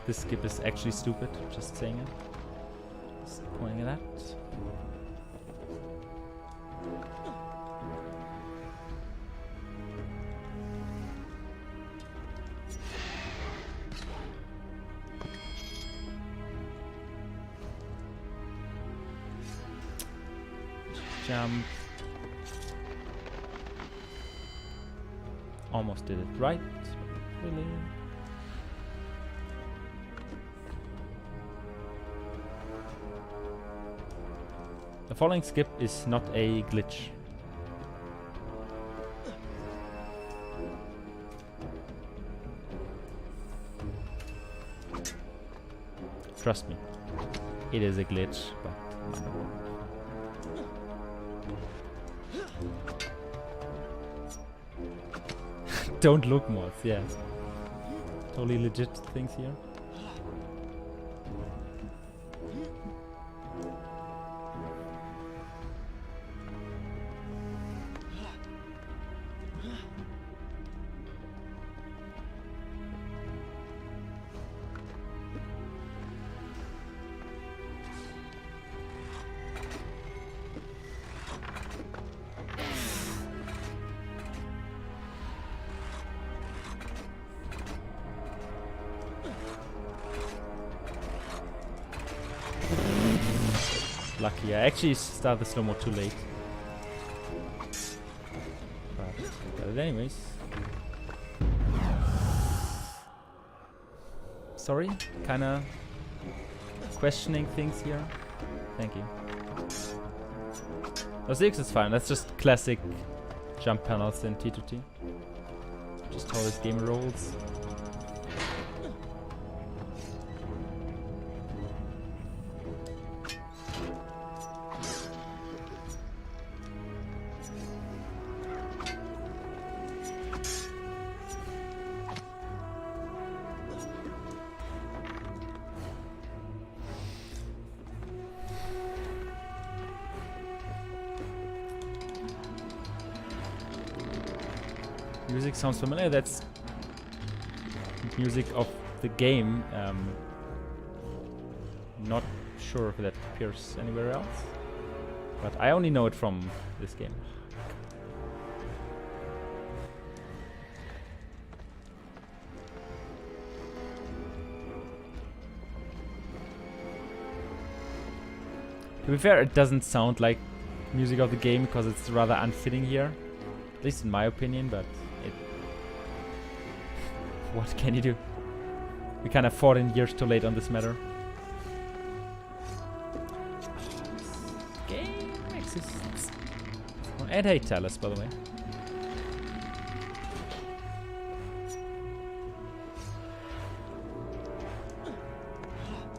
This skip is actually stupid, just saying it. Just pointing at that. Jump. Almost did it right. Really? The following skip is not a glitch. Trust me, it is a glitch, but don't look mods, yeah. Totally legit things here. Lucky, I actually started the slow-mo too late. But got it anyways. Sorry, kinda questioning things here. Thank you. Oh, 6 is fine, that's just classic jump panels in T2T. Just how this game rolls. Music sounds familiar. That's music of the game. Not sure if that appears anywhere else, but I only know it from this game. To be fair, it doesn't sound like music of the game because it's rather unfitting here, at least in my opinion, but what can you do? We kind of fought in years too late on this matter. Game exists. Oh, and hey, Talus, by the way.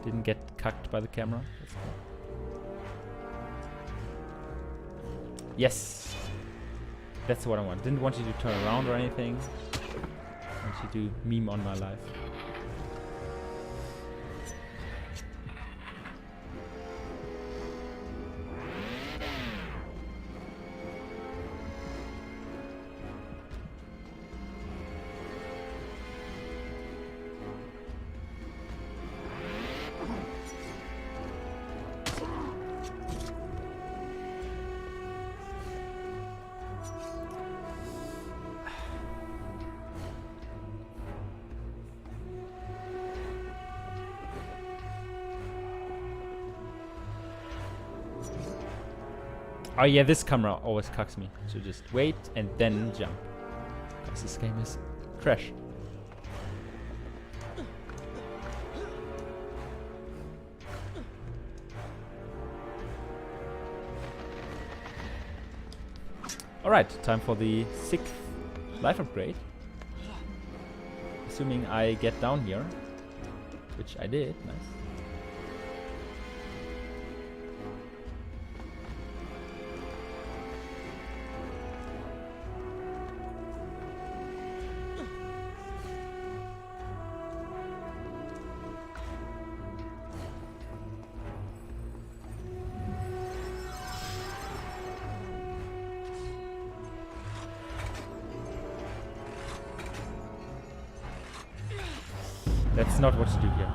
Didn't get cucked by the camera. That's cool. Yes! That's what I want. Didn't want you to turn around or anything. I want you to meme on my life. Oh yeah, this camera always cucks me. So just wait and then jump. Because this game is trash. Alright, time for the 6th life upgrade. Assuming I get down here. Which I did, nice. That's not what to do here.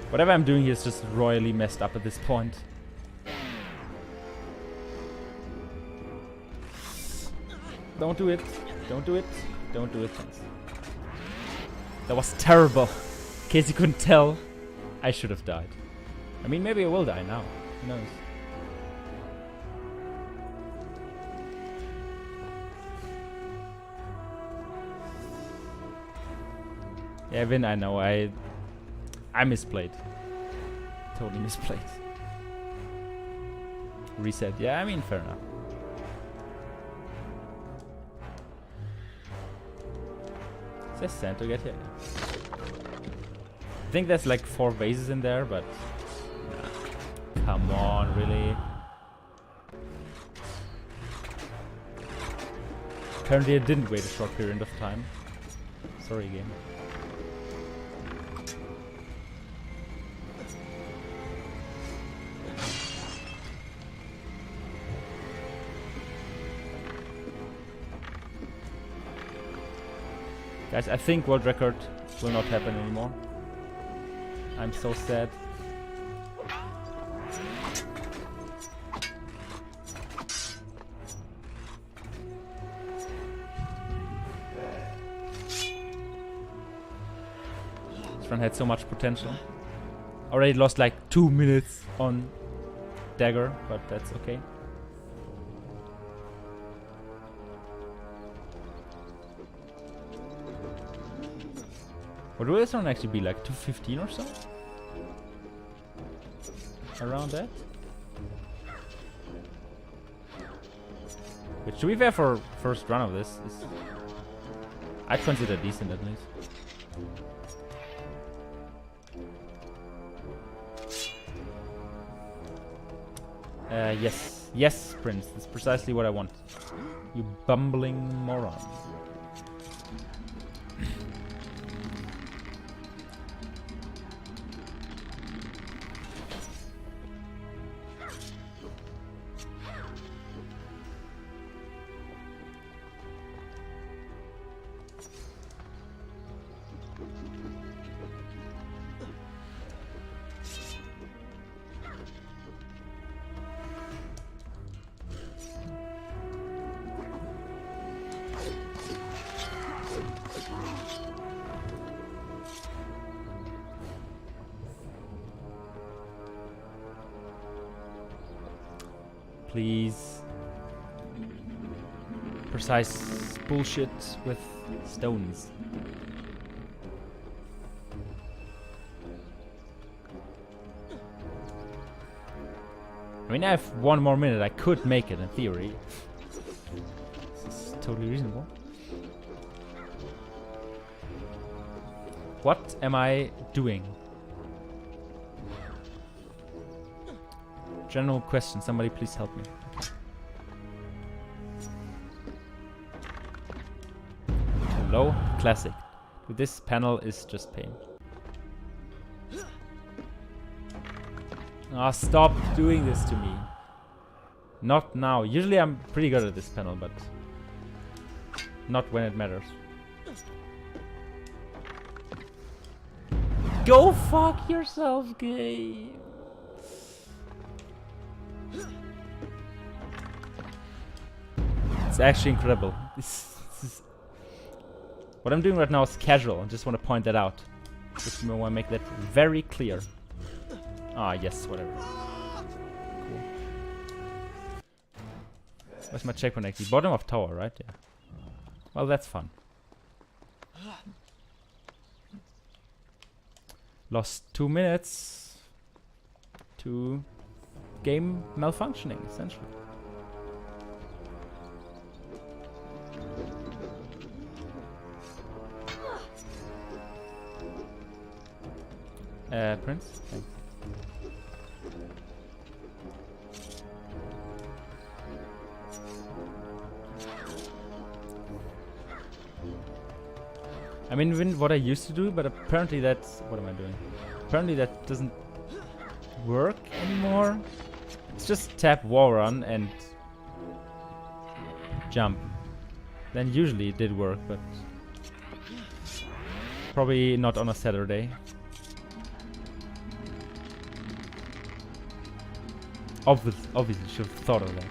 Whatever I'm doing here is just royally messed up at this point. Don't do it. Don't do it. Don't do it, thanks. That was terrible. In case you couldn't tell, I should have died. I mean, maybe I will die now. Who knows? Yeah, Vin, I know. I misplayed. Totally misplayed. Reset. Yeah, I mean, fair enough. Says sand to get here. I think there's like 4 vases in there, but come on, really? Apparently I didn't wait a short period of time. Sorry, game. Guys, I think world record will not happen anymore. I'm so sad. This run had so much potential. Already lost like 2 minutes on dagger, but that's okay. What will this one actually be, like 215 or so? Around that? Which, to be fair, for first run of this is, I'd consider decent at least. Yes. Yes, Prince. That's precisely what I want. You bumbling moron. Please. Precise bullshit with stones. I mean, I have 1 more minute. I could make it in theory. This is totally reasonable. What am I doing? General question, somebody please help me. Hello? Classic. This panel is just pain. Ah, stop doing this to me. Not now. Usually I'm pretty good at this panel, but not when it matters. Go fuck yourself, game. It's actually incredible. This is What I'm doing right now is casual. I just want to point that out. Just want to make that very clear. Ah, yes, whatever. Cool. Where's my checkpoint actually? Bottom of tower, right? Yeah. Well, that's fun. Lost 2 minutes to game malfunctioning, essentially. Prince? Thanks. I mean, what I used to do, but apparently that's... What am I doing? Apparently that doesn't work anymore. It's just tap wall run and jump. Then usually it did work, but probably not on a Saturday. Obviously should have thought of that.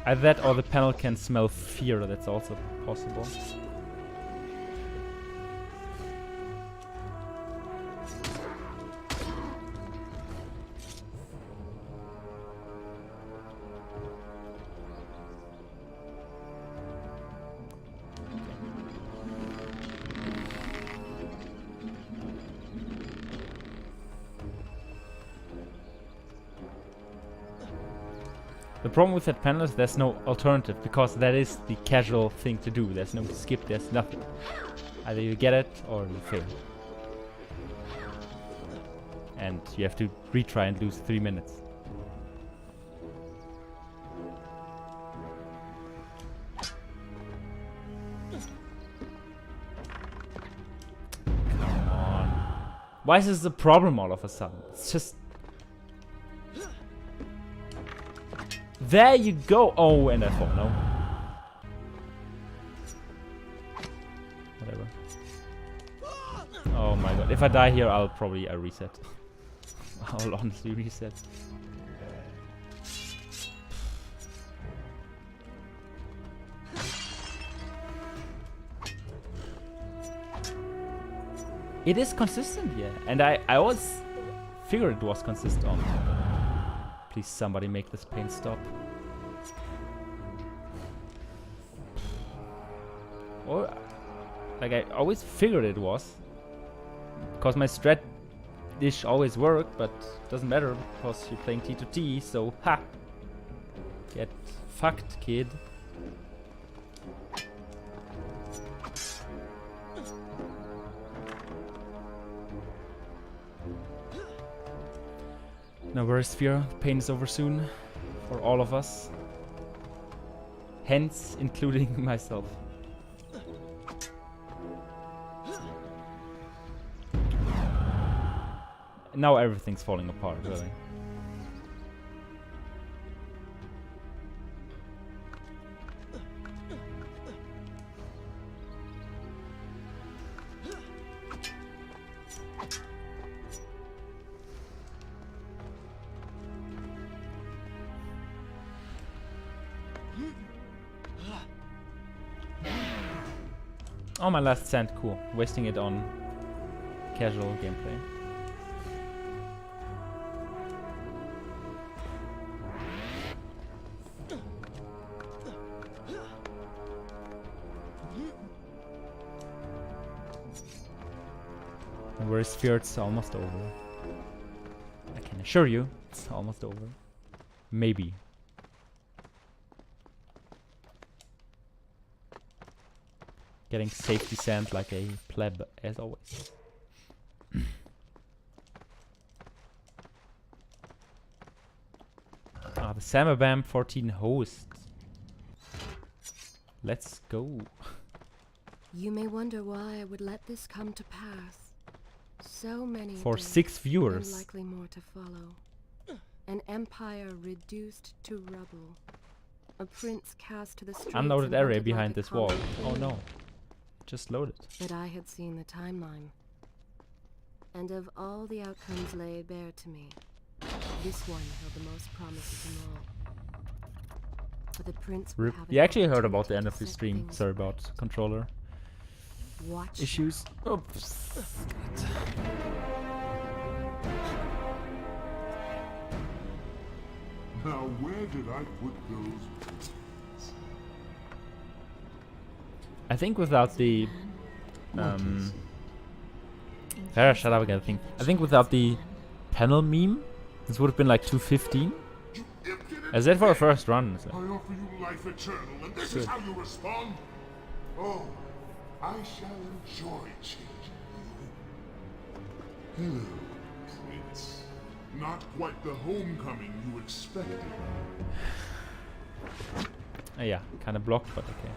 Either that or the panel can smell fear, that's also possible. The problem with that panel is there's no alternative, because that is the casual thing to do. There's no skip, there's nothing. Either you get it or you fail. And you have to retry and lose 3 minutes. Come on. Why is this a problem all of a sudden? It's just... There you go! Oh, and I fall, no. Whatever. Oh my god. If I die here, I'll probably reset. I'll honestly reset. It is consistent, yeah. And I always figured it was consistent. Please somebody make this pain stop. Or, like, I always figured it was. Because my strat dish always worked, but doesn't matter because you're playing T to T, so ha! Get fucked, kid. No worries, fear. Pain is over soon. For all of us. Hence, including myself. Now everything's falling apart, really. Oh, my last sand, cool. Wasting it on casual gameplay. And where's fear? It's almost over. I can assure you, it's almost over. Maybe. Getting safety sand like a pleb, as always. Ah, the Samabam 14 host. Let's go. You may wonder why I would let this come to pass. So many For dead, 6 viewers. and likely more to follow. An empire reduced to rubble. A prince cast to the streets. Unloaded and area hunted behind like a this wall. common Oh criminal. no. Just loaded. But I had seen the timeline. And of all the outcomes laid bare to me, this one held the most promise of them all. For the prince would Rip. have an You actually heard about opportunity the end to of the set stream. things Sorry about controller Watch issues. Oops. Now, where did I put those bullets? I think without the Farah, shut up again. I think without the panel meme, this would have been like 215. You impudent As that for a pig! first run. So. I offer you life eternal, and this is how you respond? Oh, I shall enjoy changing you. Hello, Prince. Not quite the homecoming you expected. Yeah, kind of blocked, but okay.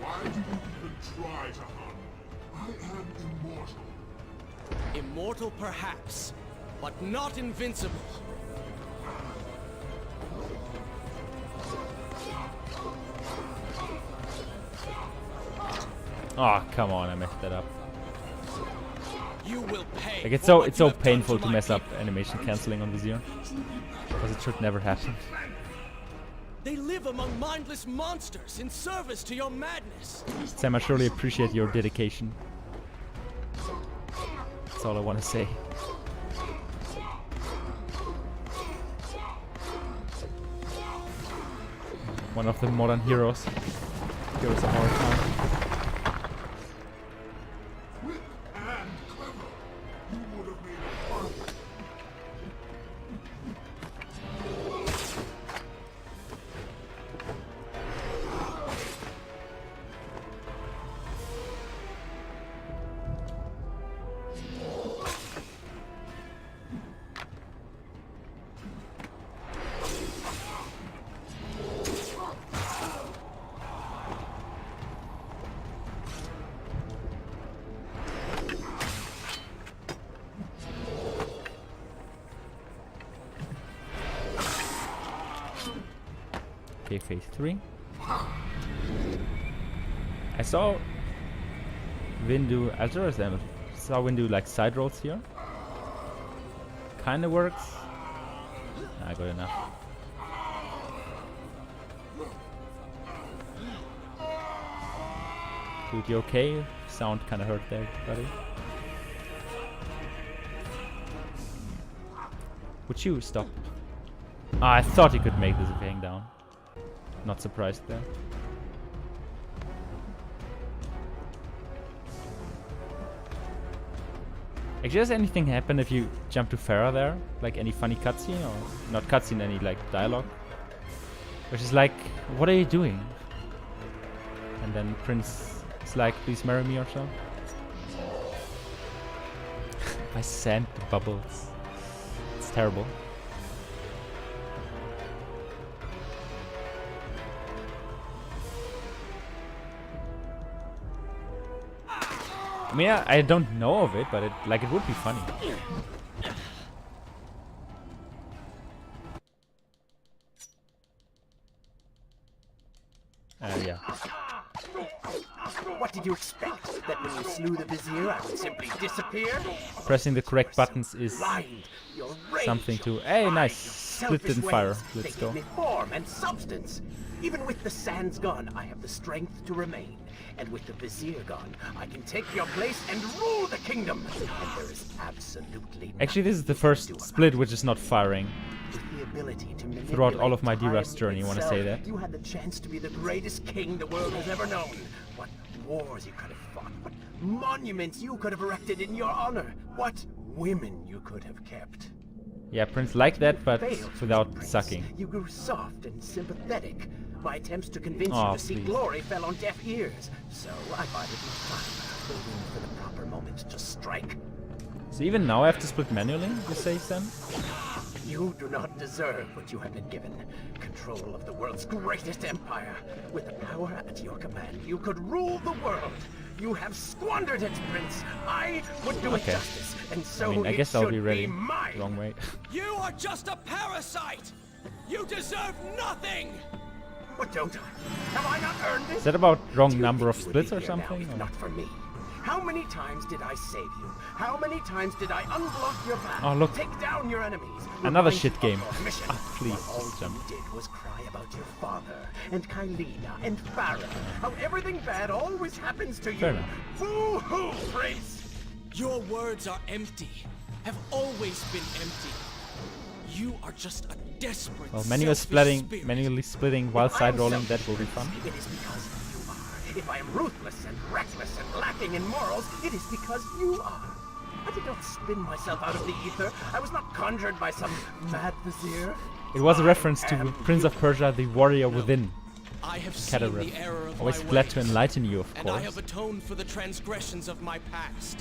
Why do you even try to harm me? I am immortal. Immortal perhaps, but not invincible. Oh, come on, I messed that up. You will pay. Like it's for what so you have done painful to my mess up people. animation canceling on Vizier. Because it should never happen. They live among mindless monsters in service to your madness. Sam, I surely appreciate your dedication. That's all I want to say. One of the modern heroes. Heroes of our time. Quick and clever. You would have made it perfect. Okay, phase 3. I saw Vin do, I saw Vin do like side rolls here. Kinda works. Nah, good enough. Dude, you okay? Sound kinda hurt there, buddy. Would you stop? Ah, I thought you could make this if hang down. Not surprised there. Actually, does anything happen if you jump to Farah there? Like any funny cutscene or not cutscene, any like dialogue? Which is like, what are you doing? And then Prince is like, please marry me or so. I sand the bubbles. It's terrible. I mean, I don't know of it, but it would be funny. Yeah. What did you expect? That when you slew the Vizier, I would simply disappear? Pressing the correct buttons is Blind, your rage, something to. your Hey, pride, nice. your Split selfish didn't fire. ways, Let's they go. give me form and substance. Even with the sands gone, I have the strength to remain. And with the Vizier gone, I can take your place and rule the kingdom. And there is absolutely Actually, this is the nothing first you can do split about which is not firing. With the ability to Throughout all of my manipulate D-Rust time journey, you wanna say itself, that? You had the chance to be the greatest king the world has ever known. What wars you could have fought, what monuments you could have erected in your honor, what women you could have kept. Yeah, Prince like that, but Failed, without Prince. sucking. You grew soft and sympathetic. My attempts to convince Aw, you to seek please. glory fell on deaf ears. So I bided my time, waiting for the proper moment to strike. So even now I have to split manually, you say, Sam? You do not deserve what you have been given. Control of the world's greatest empire. With the power at your command, you could rule the world. You have squandered it, Prince. I would do it Okay. justice, and so I mean, I it guess I'll should be ready. mine. Wrong way. You are just a parasite! You deserve nothing! What don't I? Have I not earned it? Is that about wrong Do you number of think you would be splits or here now something? if or- not for me. How many times did I save you? How many times did I unblock your path? Oh, look. Take down your enemies. Another remind shit you game. of your mission. Ah, please, While all just jump. you did was cry about your father, and Kylina, and Farah. How everything bad always happens to Fair you. enough. Boo-hoo, Prince! Your words are empty. Have always been empty. You are just a desperate, Well, selfish spirit. manually splitting while If side I'm rolling, that selfish, will be Prince, fun. It is because you are. If I am ruthless and reckless and lacking in morals, it is because you are. I did not spin myself out of the ether. I was not conjured by some mad vizier. It was a I reference to am Prince of Persia, the warrior within. I have seen Catareph. the error of Always my glad to ways, enlighten you, of and I course. have atoned for the transgressions of my past.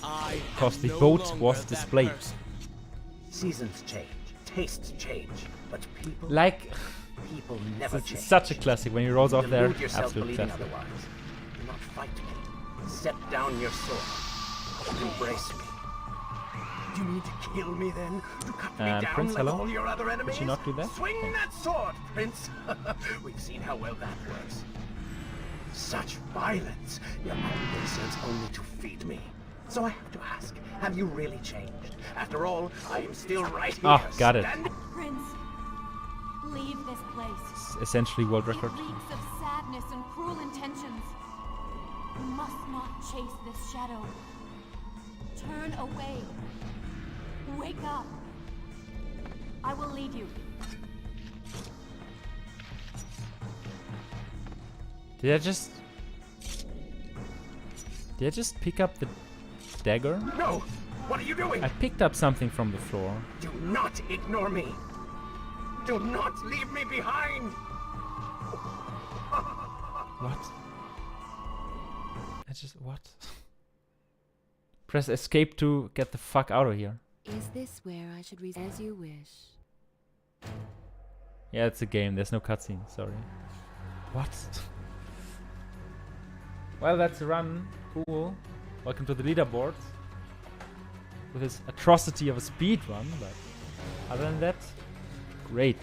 I Because am the no boat longer was that displayed. person. Seasons change, tastes change, but people, Like, people never it's change. such a classic. When he rolls off there, Delude yourself absolute believing classic. otherwise. Do not fight me. Set down your sword. Embrace me. Do you need to kill me then? To cut me down Prince, like hello? all your other enemies? you not do that? Swing Thanks. that sword, Prince. We've seen how well that works. Such violence. Your anger serves only to feed me. So I have to ask, have you really changed? After all, I am still right here. Ah, got it. standing- Prince, leave this place. It's essentially world It record. reeks of sadness and cruel intentions. You must not chase this shadow. Turn away. Wake up. I will lead you. Did I just pick up the dagger? No! What are you doing? I picked up something from the floor. Do not ignore me. Do not leave me behind. What? What? Press escape to get the fuck out of here. Is this where I should reason as you wish? Yeah, it's a game. There's no cutscene. Sorry. What? Well, that's a run. Cool. Welcome to the leaderboard. With this atrocity of a speed run, but other than that, great.